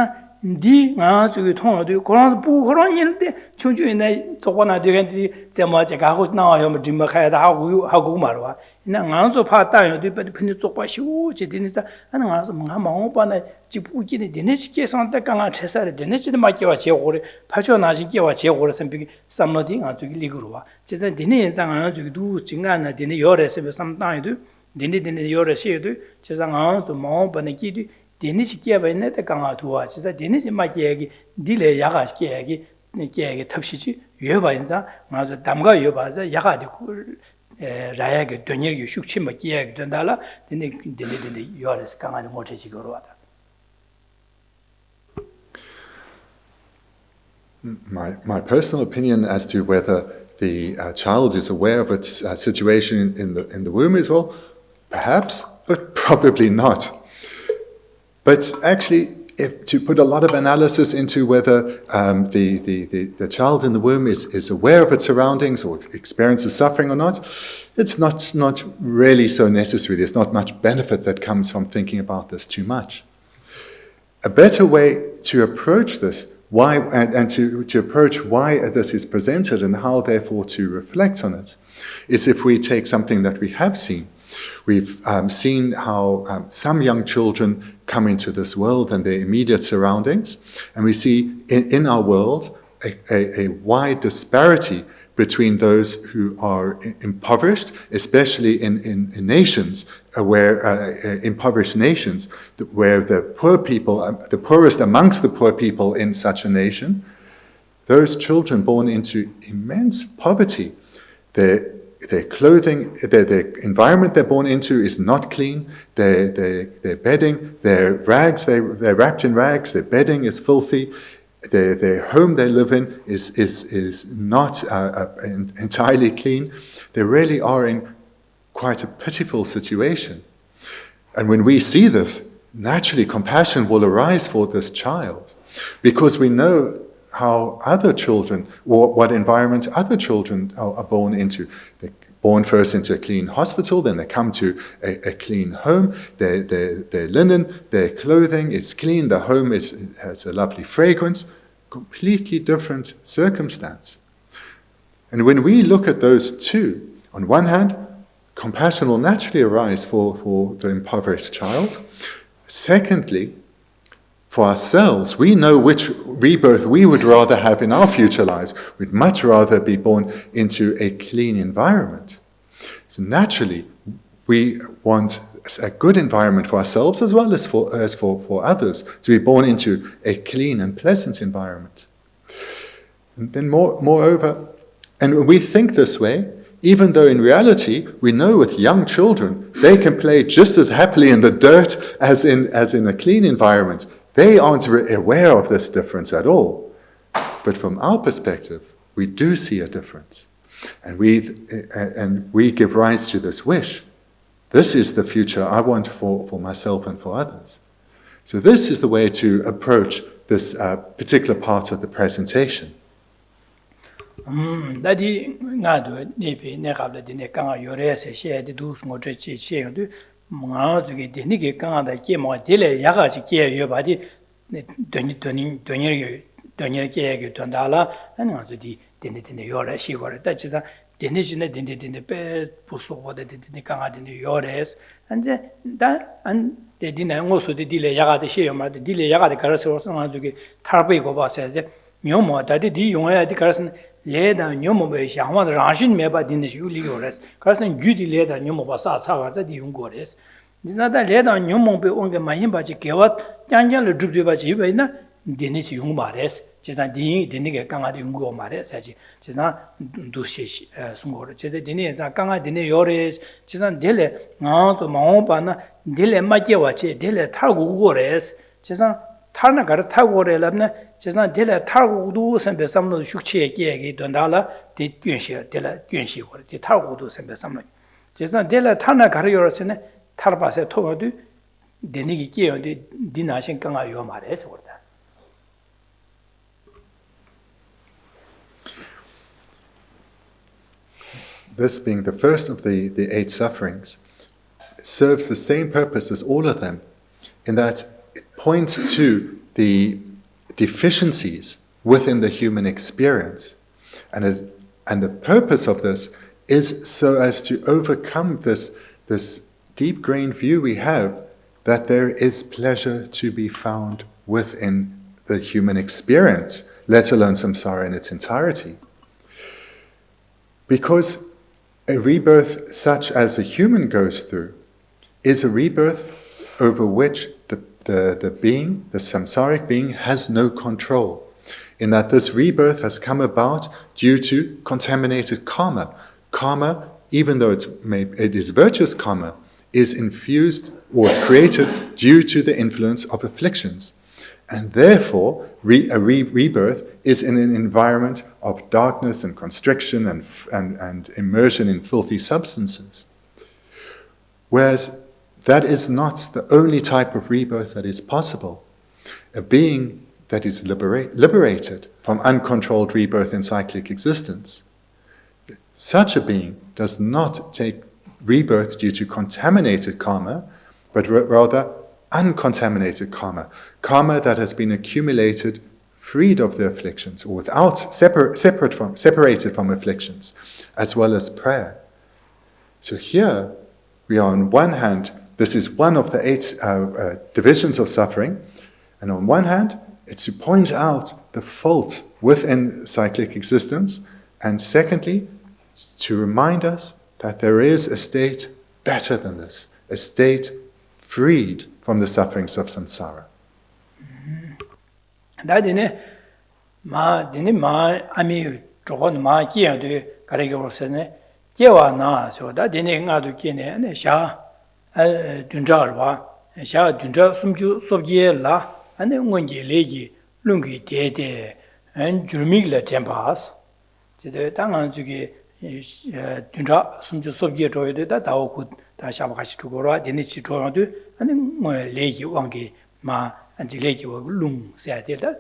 디 나 저기 통화도 그런 그런 일인데 충주에 저거나 되겠지 제가 제가 하고 나와요 뭐 dim마 가야다 하고 말와 나 나서 파다요 근데 쪽바시오 제디니까 하는 나서 뭔가 마음바나 지부기네 되네시게 상태 강아 채사를 되네시도 맞게와 제고를 파죠 나시게와 제고를 선비 삼로딩 아주 리그로와 제가 되네 현장 저기도 증가나 되네 열에서 삼당에도 되네 열에서도 제가 나서 마음바나 기도 데니시 깨바인데 강아도와 진짜 데니시 마게기 딜레 야가시게기 네게기 탑시지 여바인자 맞아 담가 여바자 야가디 라야게 되니기 숙치 마게기 된다라 데니 요레스 강아는 못해지 거로와다. My personal opinion as to whether the child is aware of its situation in the womb as well, perhaps, but probably not. But actually, to put a lot of analysis into whether the child in the womb is aware of its surroundings or experiences suffering or not, it's not really so necessary. There's not much benefit that comes from thinking about this too much. A better way to approach this, to approach why this is presented and how therefore to reflect on it, is if we take something that we have seen. We've seen how some young children come into this world and their immediate surroundings, and we see in our world a wide disparity between those who are impoverished, especially in nations impoverished nations, where the poor people, the poorest amongst the poor people in such a nation, those children born into immense poverty, their clothing, the environment they're born into is not clean. Their bedding, their rags, they're wrapped in rags. Their bedding is filthy. Their home they live in is not entirely clean. They really are in quite a pitiful situation. And when we see this, naturally compassion will arise for this child, because we know how other children, or what environment other children are born into. They're born first into a clean hospital, then they come to a clean home. Their linen, their clothing is clean, the home has a lovely fragrance. Completely different circumstance. And when we look at those two, on one hand, compassion will naturally arise for the impoverished child. Secondly, for ourselves, we know which rebirth we would rather have in our future lives. We'd much rather be born into a clean environment. So naturally, we want a good environment for ourselves as well as for others, to be born into a clean and pleasant environment. And then moreover, and we think this way, even though in reality, we know with young children, they can play just as happily in the dirt as in a clean environment. They aren't aware of this difference at all. But from our perspective, we do see a difference. And we give rise to this wish. This is the future I want for myself and for others. So this is the way to approach this particular part of the presentation. Dadi ngado nipi nekabla dine kanga yore se she de dus ngoche chi che ndu nga zuge dine ke kanga da ke mo dele yaga chi ke yo ba di donye ke ge dondala an nga zu di dine yore shi gore da chi sa dine jine dine pe puso bo de dine kanga dine yores anje da an de dine ngo su de dile yaga de she yo ma de dile yaga de kar so nga zuge tarbe go ba se je nyomo da di yongya di kar 레다 뇨모베 샤와 라신 메바 딘데 슈리요레스 카슨 규디 레다 뇨모바 사사와자 디용고레스 디나다 레다 뇨모베 온게 마힘바지 개와 짱짱을 줍줍바지 베나 디니시 용마레스 제사 디니게 강아디 용고 마레스 하지 제사 두시시 숨고레 제사 디니에사 강아디네 요레스 제사 델레 나서 마오바나 델레 마게와체 델레 타고고레스 제사 타나 가르 타고레랍나 제가 델레 타고도 선배 삼로 숙치에 계획이 된다라 뒤균시 델레 균시 거래 뒤 타고도 선배 삼로 제가 델레 타나 가르요르스네 타르바세 토어도 데니기 끼어데 디나신 강아 요 말해서 그러다. This being the first of the eight sufferings serves the same purpose as all of them, in that it points to the deficiencies within the human experience. And the purpose of this is so as to overcome this deep-grained view we have that there is pleasure to be found within the human experience, let alone samsara in its entirety. Because a rebirth such as a human goes through is a rebirth over which the being, the samsaric being, has no control, in that this rebirth has come about due to contaminated karma. Karma, even though it is virtuous karma, is infused or was created due to the influence of afflictions. And therefore, a rebirth is in an environment of darkness and constriction and immersion in filthy substances. Whereas that is not the only type of rebirth that is possible. A being that is liberated from uncontrolled rebirth in cyclic existence. Such a being does not take rebirth due to contaminated karma, but rather uncontaminated karma. Karma that has been accumulated, freed of the afflictions, or separated from afflictions, as well as prayer. So here we are on one hand, this is one of the eight divisions of suffering. And on one hand, it's to point out the faults within cyclic existence. And secondly, to remind us that there is a state better than this, a state freed from the sufferings of samsara. Jewa na so da dine nga du kine ne sha dunja rwa sha dunja sumju sobje la ane ngonje leji lungi de an jurmig la tempas de tangan juge dunja sumju sobje to de da dawo ku da sha ba shi tugora dine chi to de ane mo leji wangi ma anji leji wo lung se de da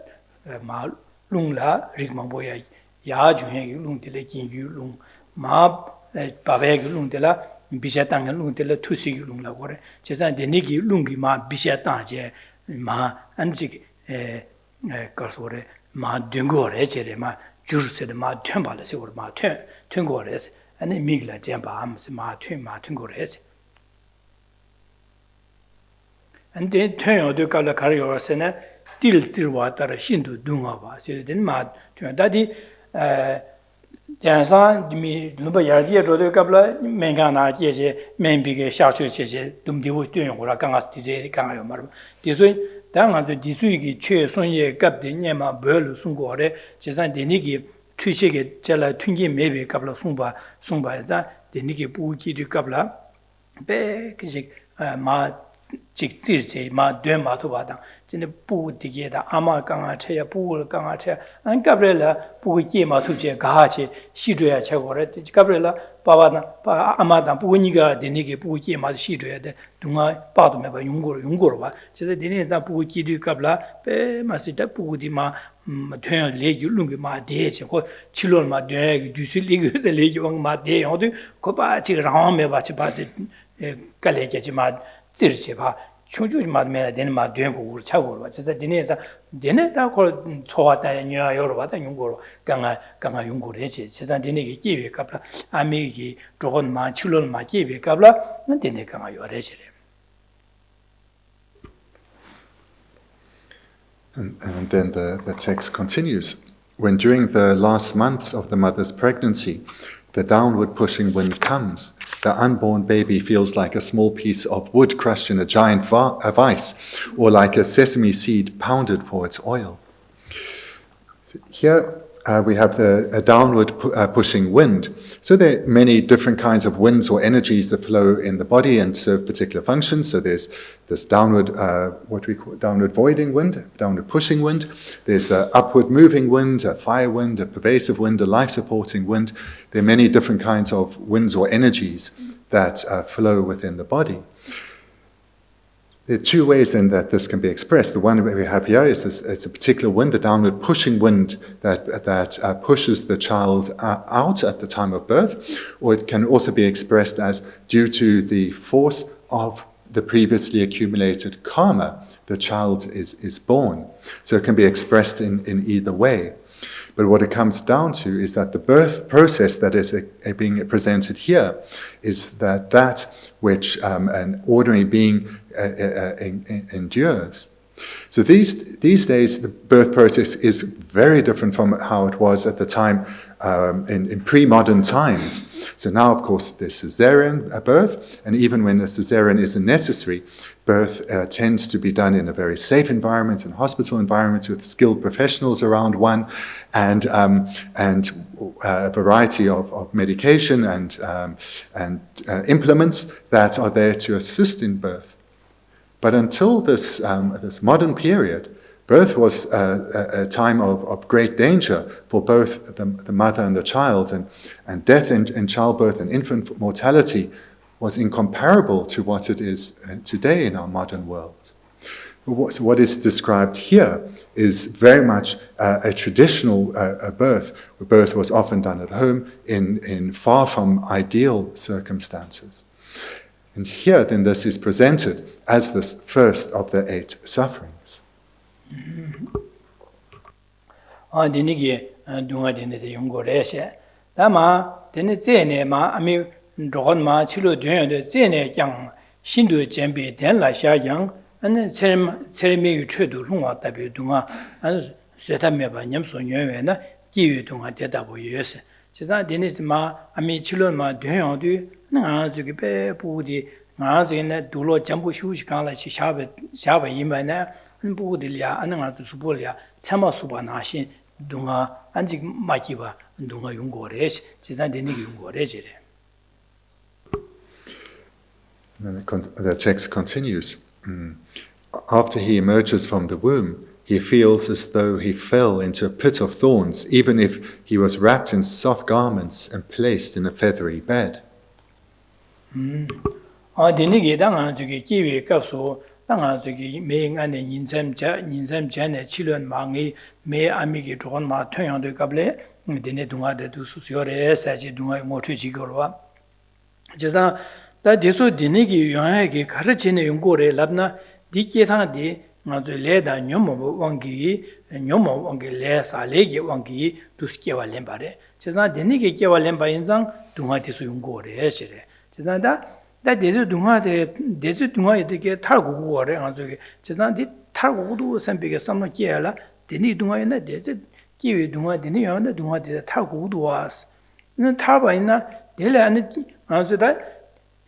ma lung la rigma boya ya ju he lung de le jin yu lung ma Babe lung de la bishatang lung de la tusi lung la gore chesan de niki lungi ma bishatang je ma anji karsore ma dengore chere ma jurse de ma themba la se gore ma thengore se ane migla jamba am se ma thengore se ande thyo de kala karyo se na til zirwa tar shindu dunga ba se den ma dadi Yansan mi lumba yardiya jodo kabla mengana jeje membige shachu jeje dumdiwu tuyong ora kangas dize kangayo marba disui danga zo disui gi che sonye kapde nyema belu sungore jesan denigi tuchege jala tungi mebe kabla sungba za denigi buki du kabla be kisi ma chik zirche ma duen ma to badang jine bu dige da ama kanga che bu kanga che an gabriela bu ge ma to je ga che shi zhe ya che gore gabriela baba na ba ama da bu ni ga de ni ge bu ge ma shi zhe de dunga ba do me ba yung go ba jise de ni za bu ge du kabla be ma si da bu di ma thön le yu lung ge ma de che ko chilol ma de du si le ge se le yu ma de yo du ko ba chi ra me ba chi ba kalé ke ma zirche ba chungju ma me den ma duen ko ur cha go ba chesa dinesa dene da ko chowa da nya yo ba da yung go ganga yung go re che chesa dine ge kiwe kapla ami gi dogon ma chulol ma kiwe kapla dine ganga yo re che And then the text continues. When during the last months of the mother's pregnancy, the downward pushing wind comes, the unborn baby feels like a small piece of wood crushed in a giant vice, or like a sesame seed pounded for its oil. Here we have a downward pushing wind. So there are many different kinds of winds or energies that flow in the body and serve particular functions. So there's this downward, what we call downward voiding wind, downward pushing wind. There's the upward moving wind, a fire wind, a pervasive wind, a life-supporting wind. There are many different kinds of winds or energies that flow within the body. There are two ways then that this can be expressed. The one we have here is it's a particular wind, the downward pushing wind that pushes the child out at the time of birth, or it can also be expressed as due to the force of the previously accumulated karma, the child is born. So it can be expressed in either way. But what it comes down to is that the birth process that is being presented here is that which an ordinary being endures. So these days, the birth process is very different from how it was at the time in pre-modern times. So now, of course, there's cesarean birth, and even when a cesarean isn't necessary, birth tends to be done in a very safe environment, in hospital environments with skilled professionals around one, and a variety of medication and implements that are there to assist in birth. But until this modern period, birth was a time of great danger for both the mother and the child, and death in childbirth and infant mortality was incomparable to what it is today in our modern world. What is described here is very much a traditional birth, where birth was often done at home in far from ideal circumstances. And here then this is presented as this first of the 8 sufferings. Drogon ma chilo duen de zene yang shindu jembe den la xia yang an cereme yu chedu lungwa tabi dunga an seta meba nyam so nyue na ji yu dunga de da bo yese chisa denis ma ami chilo ma duen yong du na zu ge be bu di na zu ne du lo jambu shu shi kan la chi xia ba yin ba na an bu de lia an nga zu su bo lia chama su ba na xin dunga an ji ma ki ba dunga yung go re chisa deni yung go re je re And then the text continues. After he emerges from the womb, he feels as though he fell into a pit of thorns, even if he was wrapped in soft garments and placed in a feathery bed. 다 대소 디니기 용하게 가르치는 연구를 랍나 디케상디 맞아 레다 뇽모 왕기 뇽모 왕기 레사레기 왕기 두스케와 렘바레 제가 디니기 케와 렘바 인상 동아티수 연구를 해시래 제가다 다 대소 동아데 대소 동아이게 탈고고래 아주 제가 디 탈고도 선비게 삼는 게라 디니 동아이나 대소 기위 동아 디니 요나 동아데 탈고도 와스 는 탈바이나 델라는 아주다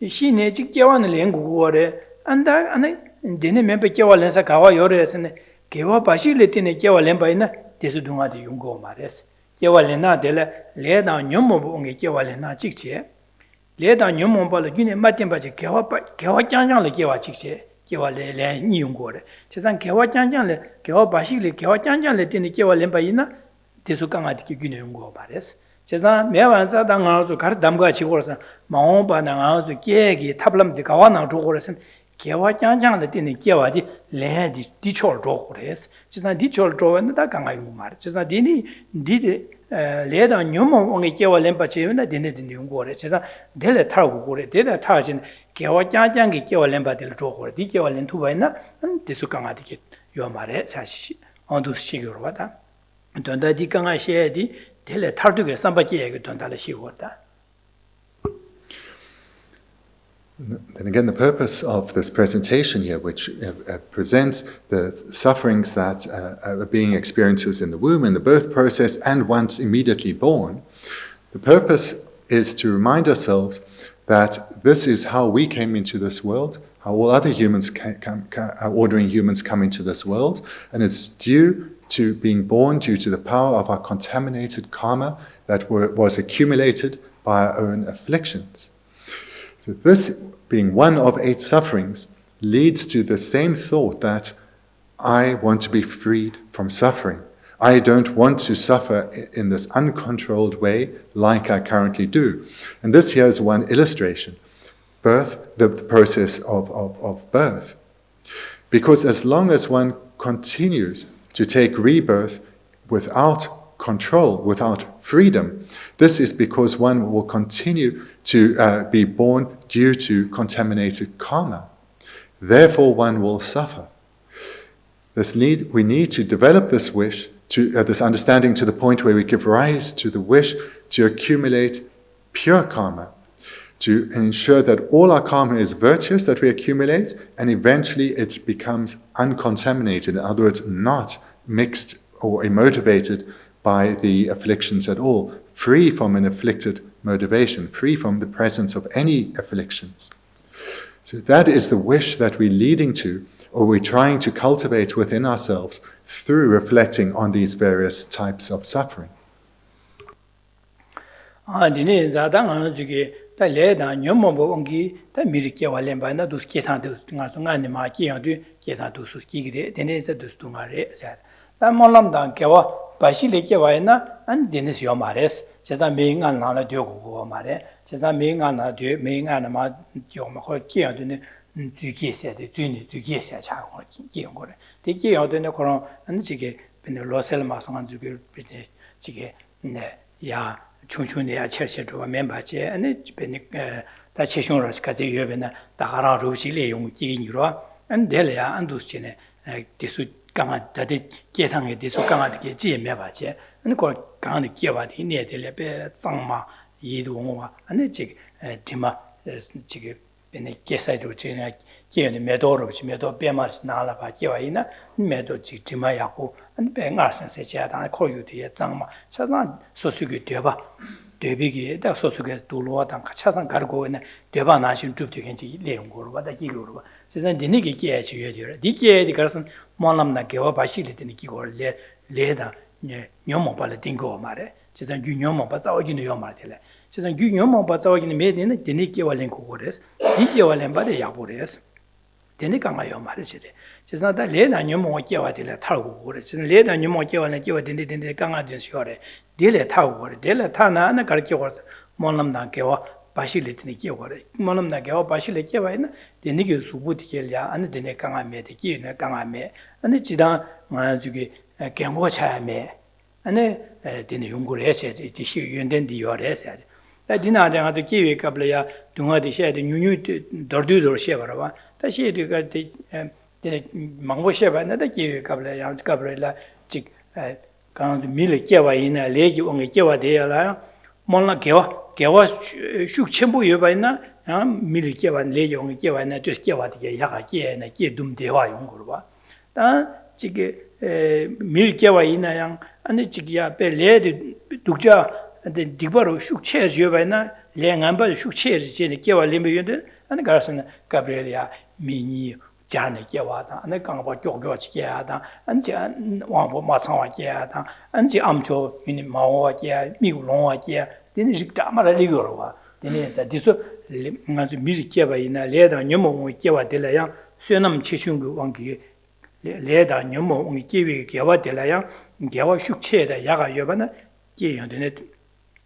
시내 직계와는 연구고래 안다 안에 데네 멤버 계와len사 가와 요래스네 계와 바실레티네 계와len바이나 데스둥아디 연구 말레스 계와len나 델레 레다 뇽모봉게 계와len나 직체 레다 뇽모발로 기네 마템바지 계와 짱짱레 계와 직체 계와레레 니 연구래 세상 계와 짱짱레 계와 바실레 계와 짱짱레 티네 계와len바이나 데스강아디 기네 연구 말레스 제가 매완사 당하고 가르 담가 치고서 마오바나가서 계기 탑람디 가와나 조고래서 개와 짱짱한테 되는 개와디 레디 디초를 조고래서 제가 디초를 조는다 강아요 말 제가 디니 디데 레다 뇽모 옹게 개와 렘바치나 디네디 연구래 제가 델레 타고 고래 델레 타진 개와 짱짱게 개와 렘바들 조고래 디 개와 렌투바이나 디수 강아디게 요 말에 사실 언두시기로 와다 돈다디 강아시에디 Then again, the purpose of this presentation here, which presents the sufferings that are being experienced in the womb, in the birth process, and once immediately born, the purpose is to remind ourselves that this is how we came into this world, how all other humans, ordinary humans, come into this world, and it's due to being born due to the power of our contaminated karma that was accumulated by our own afflictions. So this, being one of 8 sufferings, leads to the same thought that I want to be freed from suffering. I don't want to suffer in this uncontrolled way like I currently do. And this here is one illustration. Birth, the process of birth. Because as long as one continues to take rebirth without control, without freedom, this is because one will continue to be born due to contaminated karma. Therefore, one will suffer. We need to develop this wish, this understanding to the point where we give rise to the wish to accumulate pure karma, to ensure that all our karma is virtuous that we accumulate, and eventually it becomes uncontaminated, in other words, not mixed or motivated by the afflictions at all, free from an afflicted motivation, free from the presence of any afflictions. So that is the wish that we're leading to, or we're trying to cultivate within ourselves through reflecting on these various types of suffering. 다 레다 뇽모보 온기 다 미리케 wallem바나 두스케탄도 nga송가니 마키야도 케탄도 수스키기데 데네세 두스둥아레 다 몰람다 개와 바실레케 와이나 안 데네스 요마레스 제자 메인간 나라 되고 말에 제자 메인간나 되 메인간나 마 요마 거 끼야도네 주기세데 주니 주기세 차고 끼용거래 되게요도네 그런 안 지게 근데 로셀마 성한 주기 비데 지게 네야 충충이야 철철도 멤버제 아니 베니 다 체숑러스까지 여베나 다가라 루실레 용기니로 안델야 안두스치네 디수 강아 다디 계상에 디수 강아디게 지메바제 아니 거 강아디 끼와디 네델레베 짱마 이도와 아니 지 디마 지게 베니 계사이도 지나 기에네 메도로치 메도 베마스 나라바 끼와이나 메도 지 디마야고 안 뱅아선세 제다 코유디에 짱마 차상 소수기 되봐 되비기 다 소수게 돌로와당 차상 가르고네 되봐 나신 줍되겐지 내용고로 받아 기고로 세상 디니게 끼야지 여디라 디끼에디 가르선 몰람나 개와 바실레드니 기고를 레다 뇽모 발레 딩고 말에 세상 뇽모 바자오기는 요 말텔레 세상 뇽모 바자오기는 메디는 디니게 wallen 고고레스 Nikiwa Lembade Yabures, Denikanga Yomarishide. It's not that Lena Numo Kiwa de la Tagu, it's Lena Numo Kiwa and Kiwa de Ganga Dinsure, Dele Tagu, Dele Tana and Karkiwas, Monam Nakewa, Bashilit Nikiwa, Monam Nakeo, Bashilekiwa, the Niki Subutilia, and the Nekanga me, the Ki, Ganga me, and the Chida Manazuki, Kenwacha me, and then the Yungure said, it is you and then the Yore. I did not have to give a couple of Dunga de Shed, and you knew Dordu or Shevara. That she got the Mango Sheva, another give a couple of young Cabrella, chick, count Millie Kiva in a lake on a Kiva de la Mona Kiva, Kiva shook Chembu by now, Millie Kiva and lady on a Kiva and just Kiva to get Yaki and a kid dum de Wayungurva. Then chick Millie Kiva in a young and the Chikia lady Duja. The Dibaro shook chairs you by now, laying amber shook chairs in the Kiva Limbu and the Garson Gabrielia, Mini, Janet Yawata, and the Kangaba Jogoch Giada, and Wambo Masawa Giada, and the Amcho in Mawa Gia, Migulonga Gia, then is Tamara Ligorova. Then it's a diso music Kiva in a leather, Numo, Kiva de la Yang, Sonam Chishungu Wangi, leather, Numo, Kiwi, Kiva de la Yang, Giava shook chair, the Yaga Yavana, Gi on the net.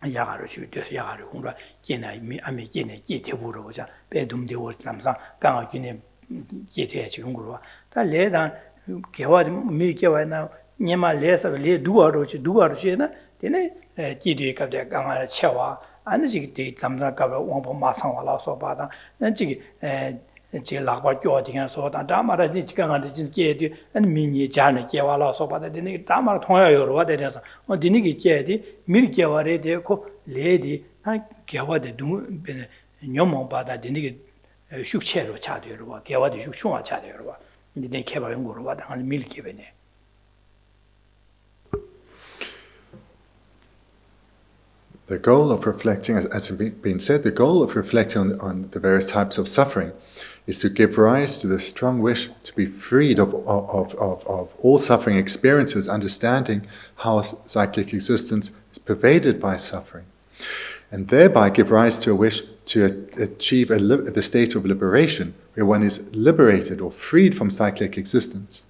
Yagaru just Yagaru, Kina, I may gain a gate Wuroja, bedum de Wort Lamsa, Ganga Guinea Gate Chungura. That led on Kiwa Milkiwa now, Nema less of a lay duaruchina, then a Gidi of the Ganga Chawa, and she did some cover one for Masan Lasso Bada, and she Lapa Jordan and so on. Damara didn't get and Mini Janet Kivala so bad. The Damar Toya or what it is on the Niki Jedi, Milkiwa Deco, Lady, and Kiwa the Doom, Nomo Bada, the Niki Shukchero Chadirua, Kiwa the Shukshua Chadirua, the Nekeva Yungurua, and Milky Vene. The goal of reflecting, as has been said, the goal of reflecting on the various types of suffering is to give rise to the strong wish to be freed of all suffering experiences, understanding how cyclic existence is pervaded by suffering, and thereby give rise to a wish to achieve the state of liberation, where one is liberated or freed from cyclic existence.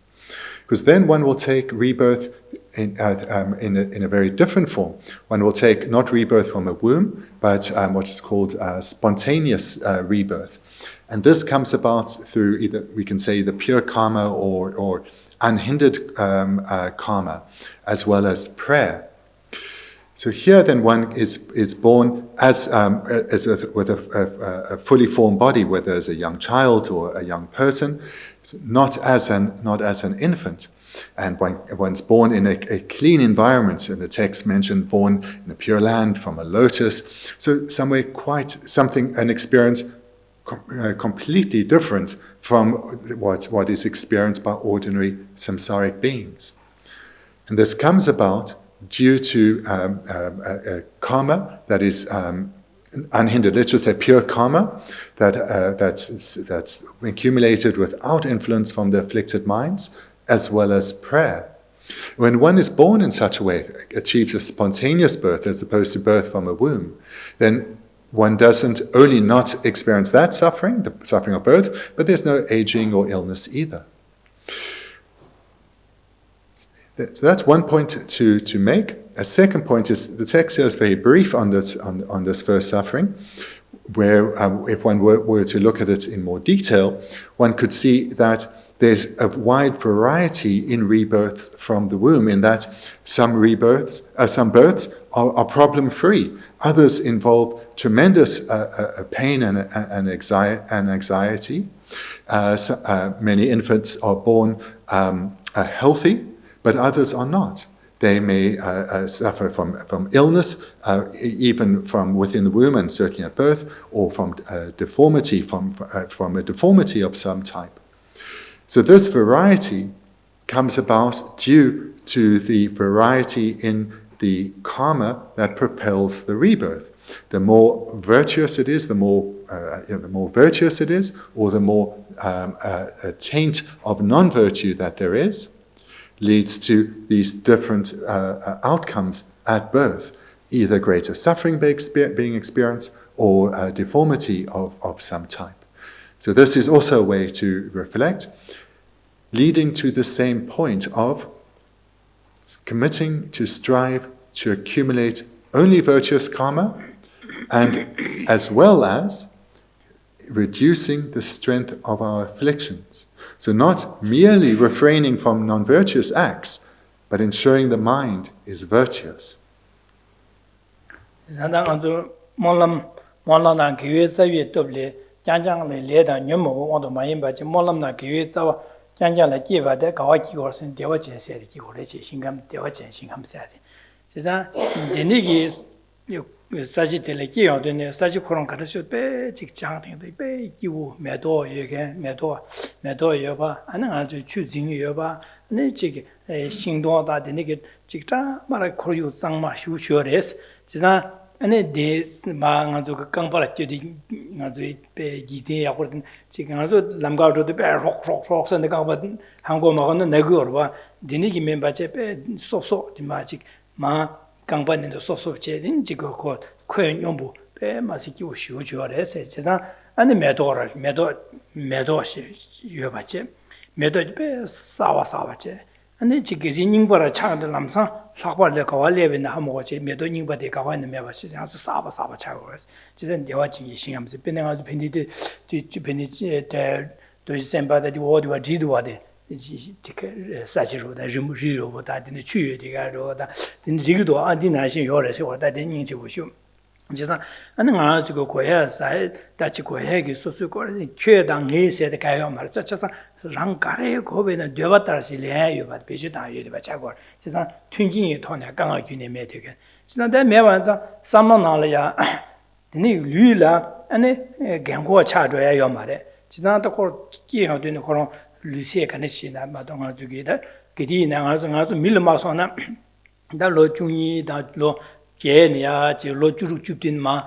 Because then one will take rebirth in a very different form. One will take not rebirth from a womb, but what is called spontaneous rebirth. And this comes about through either, we can say, the pure karma or unhindered karma, as well as prayer. So here then one is born with a fully formed body, whether as a young child or a young person, not as an infant. And one's born in a clean environment, and the text mentioned born in a pure land from a lotus. So somewhere an experience completely different from what is experienced by ordinary samsaric beings. And this comes about due to karma that is unhindered. Let's just say pure karma that's accumulated without influence from the afflicted minds, as well as prayer. When one is born in such a way, achieves a spontaneous birth as opposed to birth from a womb, then one doesn't only not experience that suffering, the suffering of birth, but there's no aging or illness either. So that's one point to make. A second point is the text here is very brief on this first suffering, where if one were to look at it in more detail, one could see that there's a wide variety in rebirths from the womb, in that some births are problem-free. Others involve tremendous pain and anxiety. Many infants are born healthy, but others are not. They may suffer from illness, even from within the womb and certainly at birth, or from deformity, from a deformity of some type. So this variety comes about due to the variety in the karma that propels the rebirth. The more virtuous it is, the more virtuous it is, or the more a taint of non-virtue that there is, leads to these different outcomes at birth, either greater suffering being experienced or deformity of some type. So this is also a way to reflect, leading to the same point of committing to strive to accumulate only virtuous karma, and as well as reducing the strength of our afflictions. So not merely refraining from non-virtuous acts, but ensuring the mind is virtuous. 사지텔에 끼어드네 사지 코론 가르쳐 빼 직장등도 빼 끼고 매도 여게 매도 여봐 아는 아주 추징이 여봐 네 지게 신도다 되게 직장 말아 코유 상마 쉬우셔레스 지사 아니 데스마 아주 그 강바라 뛰디 아주 빼 기대 하거든 지금 아주 람가도도 빼 록록록 선데 강바 한국 먹는 내거 봐 되게 멤버체 빼 쏙쏙 디마직 마 강반인도 소소체인 지고 그 코엔 용부 배 마시기 오시오주어레세 제가 아니 매도시 여바체 매도 배 싸와제 아니 지게진닝바라 차들 남상 학벌에 가war레베나 하모지 매도 닝바데 가와는 매바시 아주 싸바 차고스 지선 대화진이 신함스 변행아도 벤디데 벤디지 대 도시센바데 디워디와 지도와데这个萨奇说的人不是有的，的区域这个说的，这个多安定男性有的是我的人就修，就是那俺这个国家在大起国家给所过的缺当那些的改样嘛，这就是让家里个别的对吧？但是连有吧，必须当有的吧，结果就是推进一套呢，刚好去年没这个，现在每晚上上班拿了呀，那个绿了，那干活差着也要嘛的，就是那个几样对那可能。루시에 가네시나 마동아 주기다 그디 나가서 밀마서나 달로 중이 달로 게냐 제로 주룩줍딘 마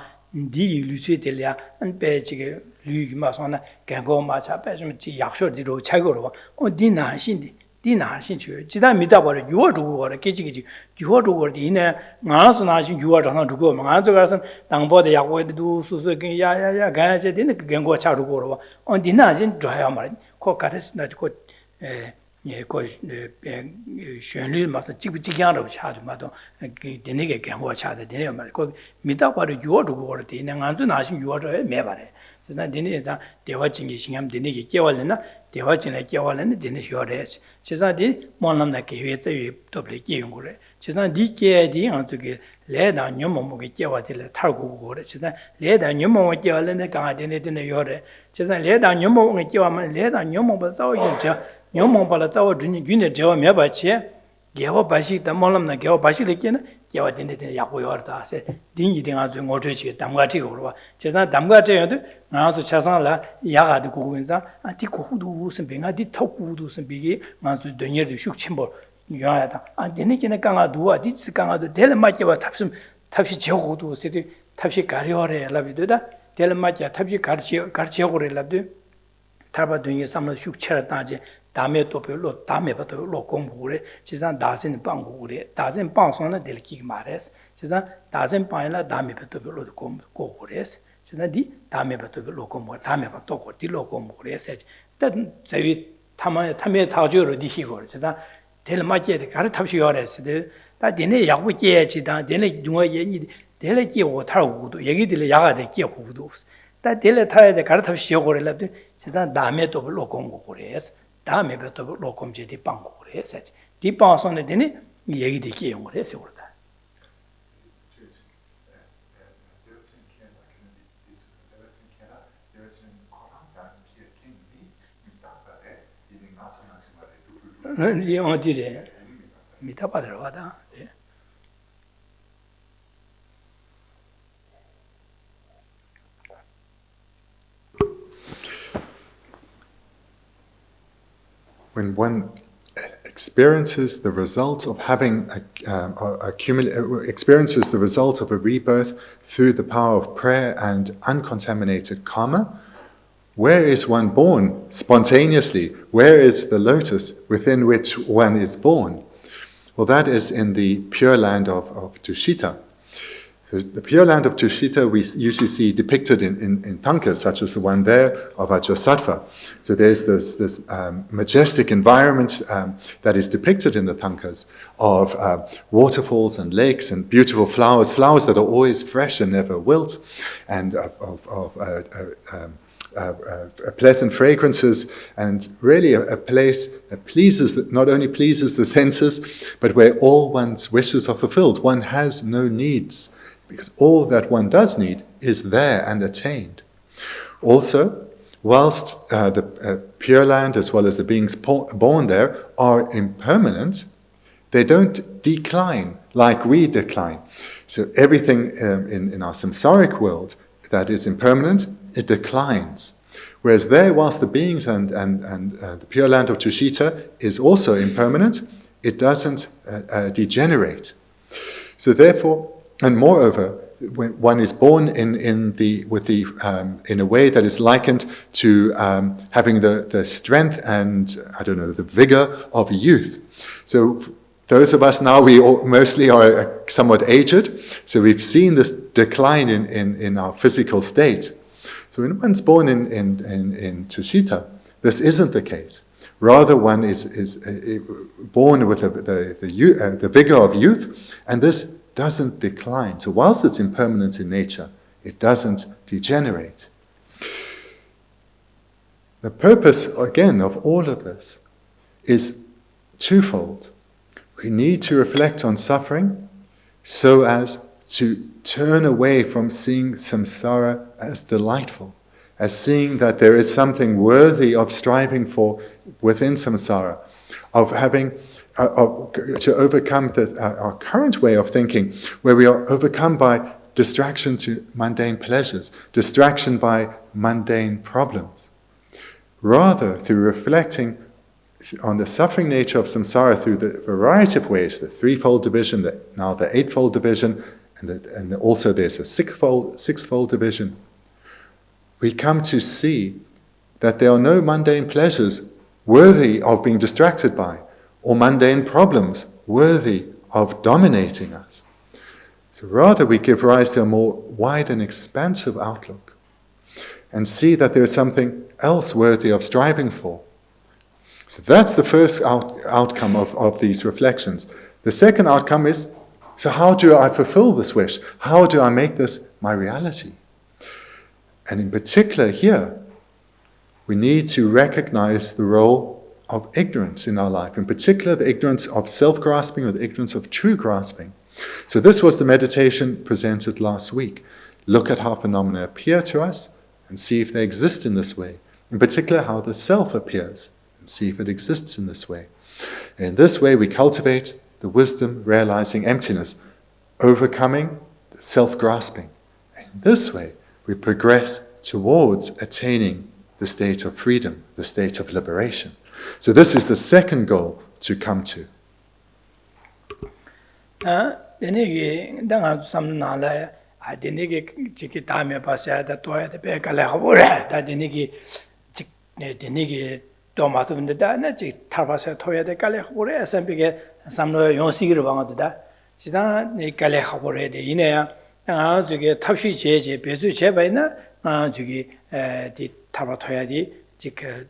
디 루시텔야 안 배지게 루기마서나 간고 마차 배좀 지 약쇼디로 차고로 봐 디나신 주 지다 미다버려 유어두고를 깨지기지 유어두고 디네 나서 나신 유어잖아 두고 나서 가서 당보다 약고에도 수수게 야야야 가야지 디네 간고 차두고로 봐 디나신 줘야 말 코카레스나 코旋律嘛是几样的差的嘛都的那个干活差的的嘛ko 미다바를 유어두고 되네 안주 나신 유어를 매바래 그래서 되네 자 대화 진기 신함 되네 게 깨월래나 대화 진에 깨월래는 되네 쇼레스 그래서 디 몰남나 계획 제위 도블 계용 거래 그래서 디 계디 안주게 레다 녀모모게 깨와들 탈고 거래 그래서 레다 녀모모 깨월래는 강아되네 되네 요래 그래서 레다 녀모모 깨와만 레다 녀모버 싸우죠 녀모발라 싸워 주니 균에 제와 매바치 개와 바식다 몰람나 개와 바식이게나 개와 된데 약고요다 세 딩이딩 아주 ngo트지 담가티고 그러봐 제가 담가티어도 나서 차상라 야가도 고군사 아티 고후도 무슨 뱅아 디 턱구도 무슨 비기 나서 돈여도 슉침볼 요야다 아 되네게나 강아도 아디스 강아도 델마케와 탑시 제고도 세디 탑시 가려래 라비도다 델마케 탑시 가르치고래 라비도 타바 돈이 삼로 슉쳐다지 다음에 또 별로 다음에 또 공부를 지상 다신 방구를 다신 방송은 될기 말했어 지상 다신 방이나 다음에 또 별로 공부를 했어 지상 디 다음에 또 별로 공부 다음에 또 고디로 공부를 했어 단 저희 탐에 타주로 디시고 지상 텔마케에 가르 탑시 요랬을 다 되네 야구 깨지다 되네 중어 얘기 되네 깨고 타고도 얘기들 야가데 깨고도 다 되네 타야 돼 가르 탑시 요거를 지상 다음에 또 별로 공부를 했어 다음에 또 로콤제디 방고를 해서 디 방송에 되네 얘기도 기용을 해서 그러다. 이 어디래? 미타 받으러 가다. When one experiences the result of having experiences the result of a rebirth through the power of prayer and uncontaminated karma, where is one born spontaneously? Where is the lotus within which one is born? Well, that is in the pure land of Tushita. The Pure Land of Tushita we usually see depicted in tankas, such as the one there of Ajasattva. So there's this majestic environment that is depicted in the tankas of waterfalls and lakes and beautiful flowers that are always fresh and never wilt, and pleasant fragrances, and really a place that not only pleases the senses, but where all one's wishes are fulfilled. One has no needs, because all that one does need is there and attained. Also, whilst the Pure Land, as well as the beings born there, are impermanent, they don't decline like we decline. So everything in our samsaric world that is impermanent, it declines. Whereas there, whilst the beings and the Pure Land of Tushita is also impermanent, it doesn't degenerate. So therefore, and moreover, when one is born in a way that is likened to having the strength and the vigor of youth. So those of us now, we mostly are somewhat aged, so we've seen this decline in our physical state. So when one's born in Tushita, this isn't the case. Rather, one is born with the vigor of youth, and this doesn't decline. So whilst it's impermanent in nature, it doesn't degenerate. The purpose, again, of all of this is twofold. We need to reflect on suffering so as to turn away from seeing samsara as delightful, as seeing that there is something worthy of striving for within samsara, of having to overcome our current way of thinking, where we are overcome by distraction to mundane pleasures, distraction by mundane problems. Rather, through reflecting on the suffering nature of samsara through the variety of ways, the threefold division, now the eightfold division, and also there's a sixfold division, we come to see that there are no mundane pleasures worthy of being distracted by, or mundane problems worthy of dominating us. So rather we give rise to a more wide and expansive outlook, and see that there is something else worthy of striving for. So that's the first outcome of these reflections. The second outcome is, so how do I fulfill this wish? How do I make this my reality? And in particular here, we need to recognize the role of ignorance in our life, in particular the ignorance of self-grasping or the ignorance of true grasping. So this was the meditation presented last week. Look at how phenomena appear to us and see if they exist in this way. In particular, how the self appears and see if it exists in this way. In this way, we cultivate the wisdom realizing emptiness, overcoming the self-grasping. And in this way, we progress towards attaining the state of freedom, the state of liberation. So this is the second goal to come to.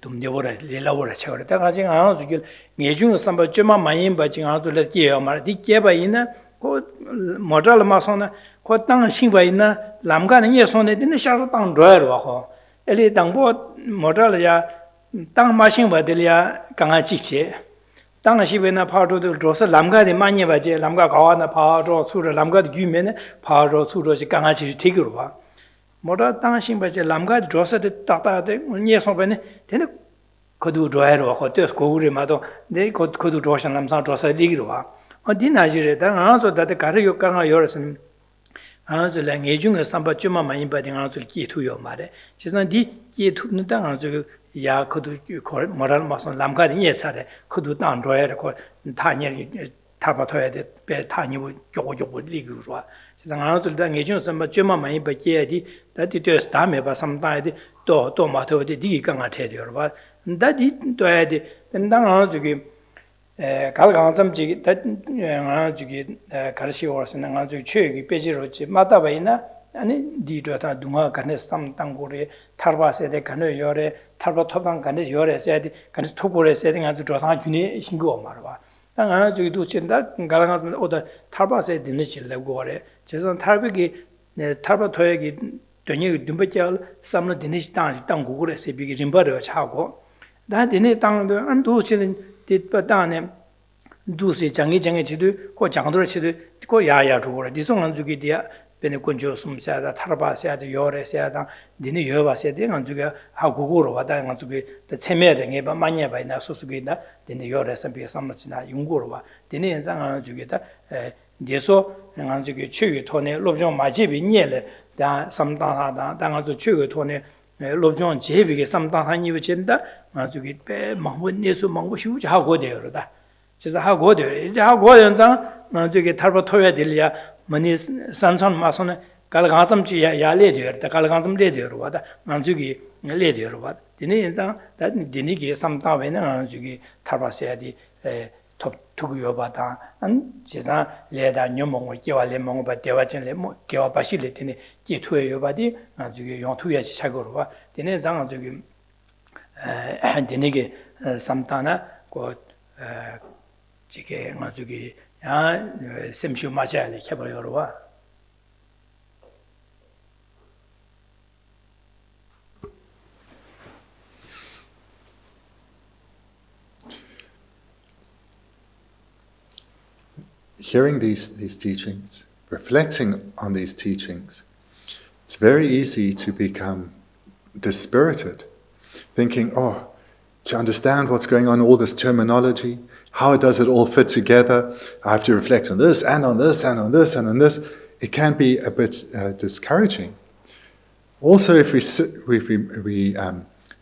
dumdevora lelawora chawara ta ngajing ang zugil ngejung samba chema mayin ba jing ang zule tie ma di tie ba ina ko modal ma sona ko tang sing ba ina lamga ne sone din sha tang dwer wa ho eli tang bo modal ya tang ma sing ba de ya kanga chi che tang shi be na pha do do sa lamga de ma nye ba je lamga gawa na pha do chu ro lamga de gyu me ne pha ro chu ro ji kanga chi thi ro ba 모다 당신 바제 람가 드로서데 따따데 녀소베네 되네 거두 드와이로 호테 고우리 마도 네 거두 드로션 남상 드로서 리기로 와 어디나지레 당아서 다데 가르요 강아 요르스님 아서 랭에중에 삼바쯤마 많이 받은 아서 기투요 말에 지선 디 기투는 당아서 야 거두 걸 모랄 마선 람가리 예사래 거두 땅 드와이로 거 타녀 타바토야 배 타니고 요고 리기로 와 지선 아서 당에중 삼바쯤마 많이 받게디 다디 되스 다음에 봐 삼다디 또 마토디 디기 강아 태디어 봐 다디 또야디 당아 저기 갈강삼 지기 다 주기 가르치 오르스는 가지고 최기 빼지로지 마다바이나 아니 디도다 둥아 간에 삼땅고리 탈바세데 간에 요래 탈바 토방 간에 요래 세디 간에 토고레 세딩 아주 좋다 주니 신고 말봐 당아 저기도 친다 갈강삼 오다 탈바세 되는 실내고래 제선 탈비기 탈바 토역이 되니 듬베cal 삼나 되는 땅 고고레 세비기 림바르 차고 다 되네 땅도 안 도치는 ditpadane dusi jangi chidu ko jangdor chidu ko ya ruwa disong jugi dia bene konjo sumsa da tarba sia de yore sia da dini yoba sia de nganjuga ha guguro wada nganjugi da chemere nge ba manya ba na susugi da dini yore sambi samachina yunguro wa dini ensang nganjugi da deso nganjugi chügi tone lobjong majibi nyele da samda da nganju chügi tone lobjong je비게 sam당한 이유 진다 아주기 배 망원내수 망고시우지 하고 되어다 그래서 하고 돼요 이제 하고 연장 아주기 탈바 토야 될이야 머니 산선 마선에 갈강섬지 야래 되어다 갈강섬 되어로 와다 아주기 내 되어로 와 되는 연장 다 되니게 삼다वे는 아주기 탈바세야디 투구요바다 안 제사 레다 녀몽을 깨와레 몽바 대와진레 뭐 깨와바실레 되네 기투요바디 아주기 용투야지 차고로와 되네 장 아주기 되네게 삼타나 고 지게 아주기 야 셈슈 마자레 해버려로와 Hearing these teachings, reflecting on these teachings, it's very easy to become dispirited, thinking, oh, to understand what's going on, all this terminology, how does it all fit together? I have to reflect on this and on this and on this and on this. It can be a bit discouraging. Also, if we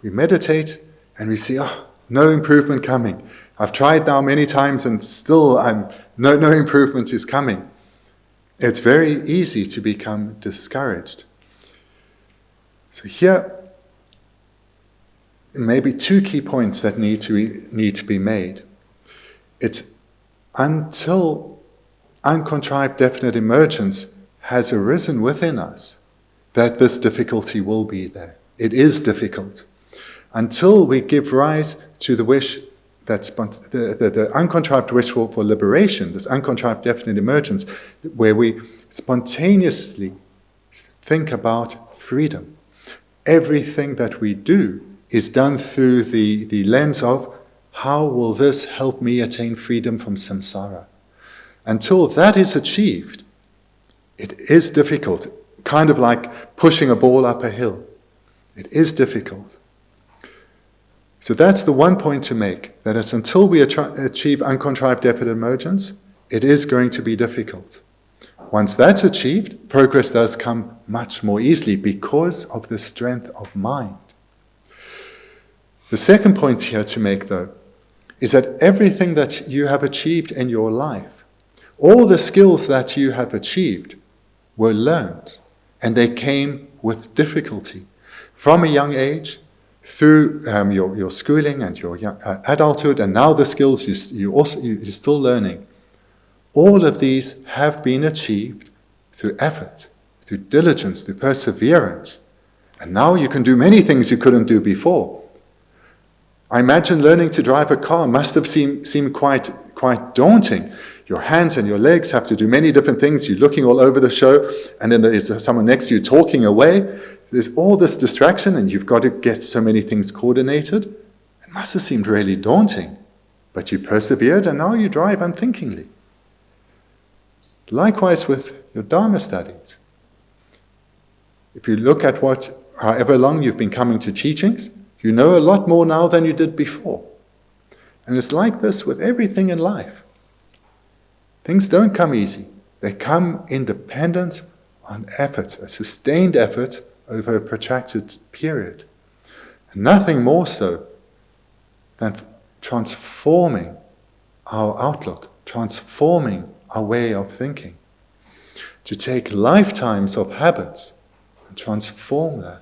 meditate and we see, oh, no improvement coming. I've tried now many times and still no improvement is coming. It's very easy to become discouraged. So here, maybe two key points that need to be made. It's until uncontrived definite emergence has arisen within us that this difficulty will be there. It is difficult. Until we give rise to the wish, the uncontrived wish for liberation, this uncontrived definite emergence, where we spontaneously think about freedom. Everything that we do is done through the lens of, how will this help me attain freedom from samsara? Until that is achieved, it is difficult, kind of like pushing a ball up a hill. It is difficult. So that's the one point to make, that is, until we achieve uncontrived definite emergence, it is going to be difficult. Once that's achieved, progress does come much more easily because of the strength of mind. The second point here to make, though, is that everything that you have achieved in your life, all the skills that you have achieved, were learned, and they came with difficulty. From a young age, through your schooling and your adulthood, and now the skills you're still learning, all of these have been achieved through effort, through diligence, through perseverance. And now you can do many things you couldn't do before. I imagine learning to drive a car must have seemed quite daunting. Your hands and your legs have to do many different things. You're looking all over the show, and then there's someone next to you talking away. There's all this distraction, and you've got to get so many things coordinated. It must have seemed really daunting. But you persevered, and now you drive unthinkingly. Likewise with your Dharma studies. If you look at however long you've been coming to teachings, you know a lot more now than you did before. And it's like this with everything in life. Things don't come easy. They come in dependence on effort, a sustained effort over a protracted period. And nothing more so than transforming our outlook, transforming our way of thinking. To take lifetimes of habits and transform that.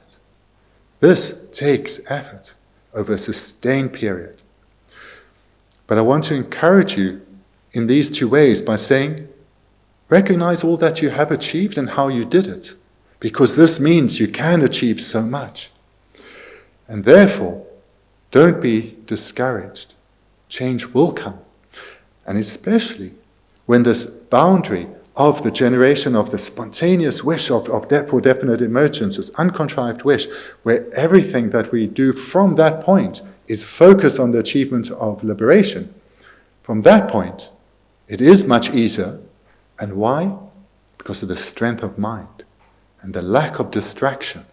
This takes effort over a sustained period. But I want to encourage you in these two ways by saying, recognize all that you have achieved and how you did it, because this means you can achieve so much. And therefore, don't be discouraged. Change will come. And especially when this boundary of the generation of the spontaneous wish for definite emergence, this uncontrived wish, where everything that we do from that point is focused on the achievement of liberation, from that point, it is much easier. And why? Because of the strength of mind and the lack of distraction.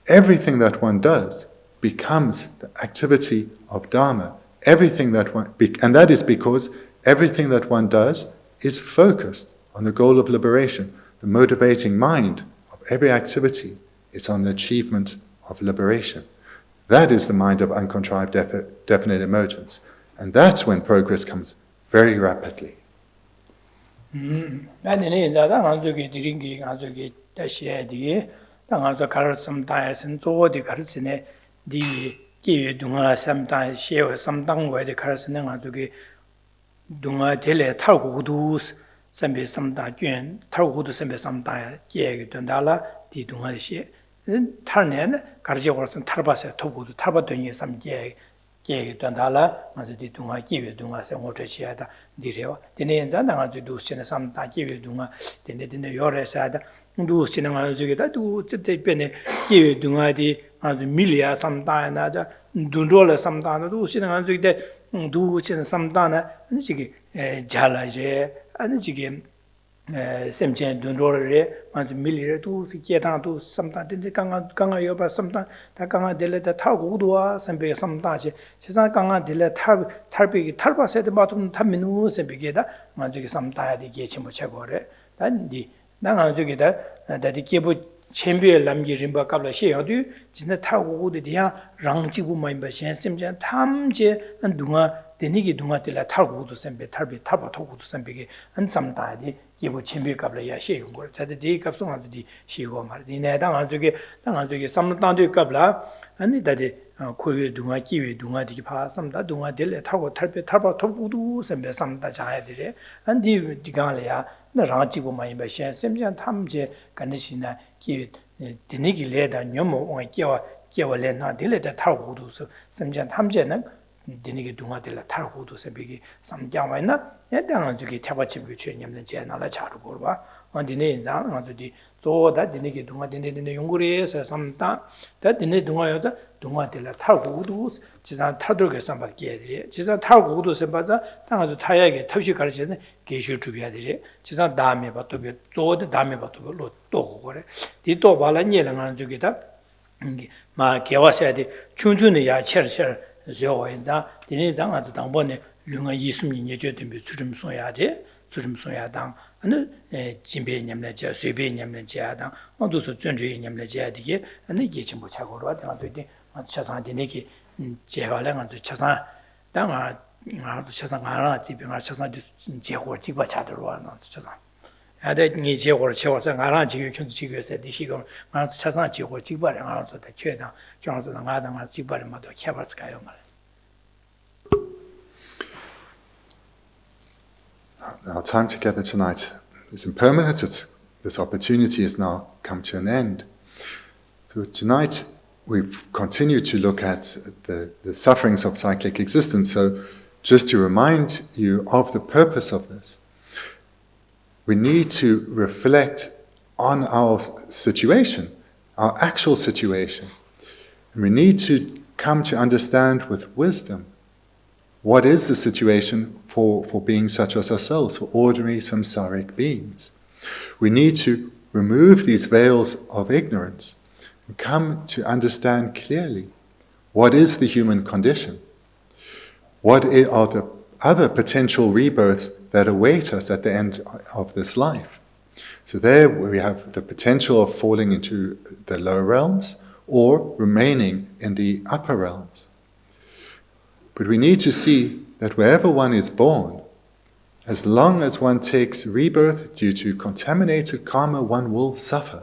Everything that one does becomes the activity of Dharma. And that is because everything that one does is focused on the goal of liberation. The motivating mind of every activity is on the achievement of liberation. That is the mind of uncontrived definite emergence. And that's when progress comes very rapidly. Sambe samda gyön targudu sambe samda ye dondala di dunga she tarnen garje warsan tarbase togudu tarbadonye samje ye dondala ngazu di dunga ye dunga se ngote chiada direwa dene enza nga zu du chena samda ye dunga dene yore sada du chena nga zu da du chete pene ye dunga di ngazu milia samda na da dunrola samda na du chena nga zu de du chena samda na ni jala je 아니 지금 샘chen dunrore manzu milire tu siketa tu samta de kanga yoba samta ta kanga dele da 타고도와 sembe samta che 세상 kanga dele 탈비 탈바세데 마tum 탐민우 sembe게다 manzu samta de geche mo chegore 단디 나가 저기다 다디 계부 챔비에 남기 림바 갑라 시야도 진짜 타고도 돼야 랑지부 마임바 셴sem전 탐제 누가 데니기 누가들라 타고도 셈베 탈비 타바 타고도 셈베게 안 삼다디 계부 챔비 갑라 야 시용 거 자디 갑송아디 시고 말디 내당 안쪽에 삼단도 갑라 아니 다디 코에 누가 기회 누가디기 파 삼다 누가들 타고 탈비 타바 타고도 셈베 삼다 자야들이 안디 디가래야 나 랑지부 마임바 셴sem전 탐제 간시나 기 데니기 레다 녀모 온 깨와레나 딜레다 타고도서 sem전 탐제는 데니기 동아들라 타고도서 비기 삼장와이나 야당은 저기 타바치비 주님는 제나라 자르고 봐 언디네 인상 아주디 조다 데니기 동아데네 용구리에서 삼다 다 데네 동아여자 동아들라 타고도서 지산 타도게 삼바게들이 지산 타고도서 봐자 당아주 타야게 탑시 가르치는 계시 주비야들이 지산 다음에 봐도 조다 다음에 봐도 또 그래 디또 발란예랑 저기다 마 개와셔야지 춘춘의 야철철 저원자 디네장 아주 당번에 류가 이숨이 예决定비 주름 소야지 주름 소야당 아니 진배냠내자 쇠배냠내자당 어두서 전주의냠내자디게 아니 예치 못 차고로 왔다 저기 차상디네기 제발랑 아주 차상 당아 아주 차상 알아 집에 차상 제고 집어 차들어 와나 차상 아데 니 제고를 채워서 알아 지금 지금에서 디시고 아주 차상 제고 집어랑 알아서 다 최다 경험서 나가다가 집어를 모두 캐버스가요 말. Our time together tonight is impermanent. This opportunity has now come to an end. So tonight we've continued to look at the sufferings of cyclic existence. So just to remind you of the purpose of this, we need to reflect on our situation, our actual situation. And we need to come to understand with wisdom what is the situation for beings such as ourselves, for ordinary samsaric beings. We need to remove these veils of ignorance and come to understand clearly what is the human condition, what are the other potential rebirths that await us at the end of this life. So there we have the potential of falling into the lower realms or remaining in the upper realms. But we need to see that wherever one is born, as long as one takes rebirth due to contaminated karma, one will suffer.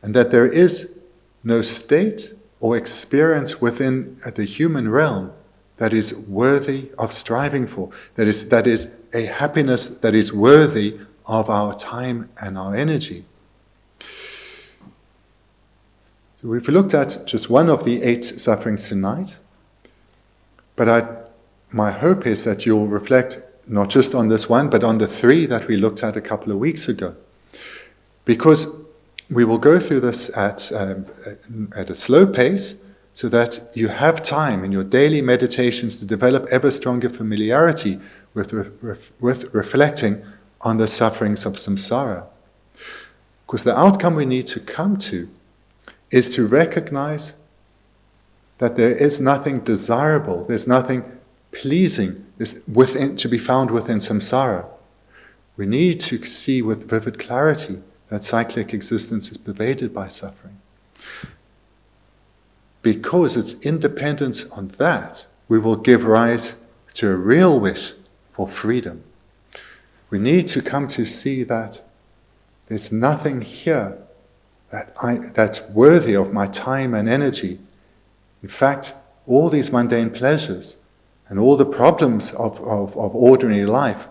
And that there is no state or experience within the human realm that is worthy of striving for, that is a happiness that is worthy of our time and our energy. So we've looked at just one of the 8 sufferings tonight, but my hope is that you'll reflect not just on this one, but on the 3 that we looked at a couple of weeks ago. Because we will go through this at a slow pace, so that you have time in your daily meditations to develop ever stronger familiarity with reflecting on the sufferings of samsara. Because the outcome we need to come to is to recognize that there is nothing desirable, there's nothing pleasing to be found within samsara. We need to see with vivid clarity that cyclic existence is pervaded by suffering. Because it's independence on that, we will give rise to a real wish for freedom. We need to come to see that there's nothing here that's worthy of my time and energy. In fact, all these mundane pleasures and all the problems of ordinary life,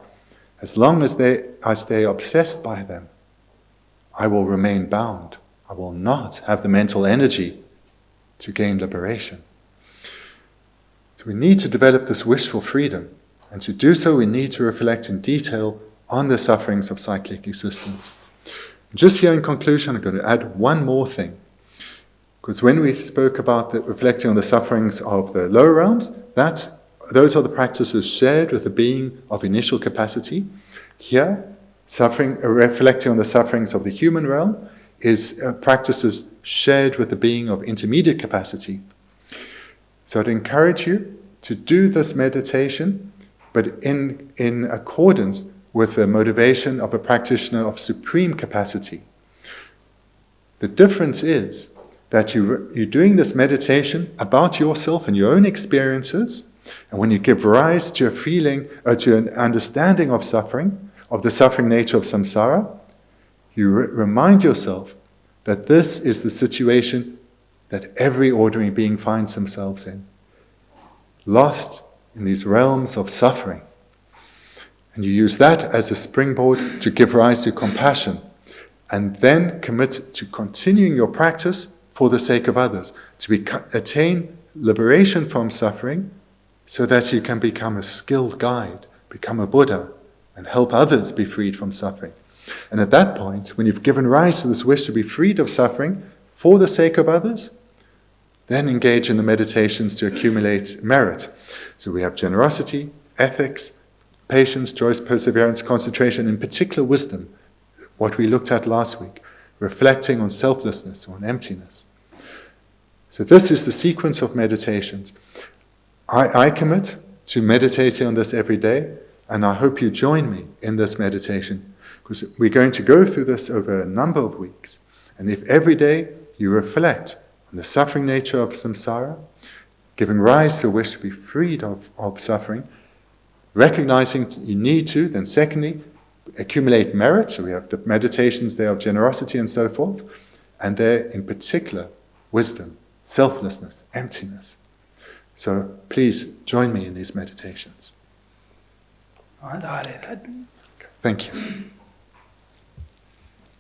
as long as I stay obsessed by them, I will remain bound. I will not have the mental energy to gain liberation. So we need to develop this wish for freedom, and to do so we need to reflect in detail on the sufferings of cyclic existence. Just here in conclusion, I'm going to add one more thing. Because when we spoke about reflecting on the sufferings of the lower realms, those are the practices shared with the being of initial capacity. Here, reflecting on the sufferings of the human realm is practices shared with the being of intermediate capacity. So I'd encourage you to do this meditation, but in accordance with the motivation of a practitioner of supreme capacity. The difference is that you're doing this meditation about yourself and your own experiences, and when you give rise to a feeling or to an understanding of suffering, of the suffering nature of samsara, you remind yourself that this is the situation that every ordinary being finds themselves in, lost in these realms of suffering. And you use that as a springboard to give rise to compassion, and then commit to continuing your practice for the sake of others, to attain liberation from suffering, so that you can become a skilled guide, become a Buddha, and help others be freed from suffering. And at that point, when you've given rise to this wish to be freed of suffering for the sake of others, then engage in the meditations to accumulate merit. So we have generosity, ethics, patience, joy, perseverance, concentration, in particular wisdom, what we looked at last week, reflecting on selflessness, on emptiness. So this is the sequence of meditations. I commit to meditating on this every day, and I hope you join me in this meditation, because we're going to go through this over a number of weeks. And if every day you reflect on the suffering nature of samsara, giving rise to a wish to be freed of suffering, recognizing you need to, then secondly, accumulate merit. So we have the meditations there of generosity and so forth, and there in particular, wisdom, selflessness, emptiness. So please join me in these meditations. Thank you.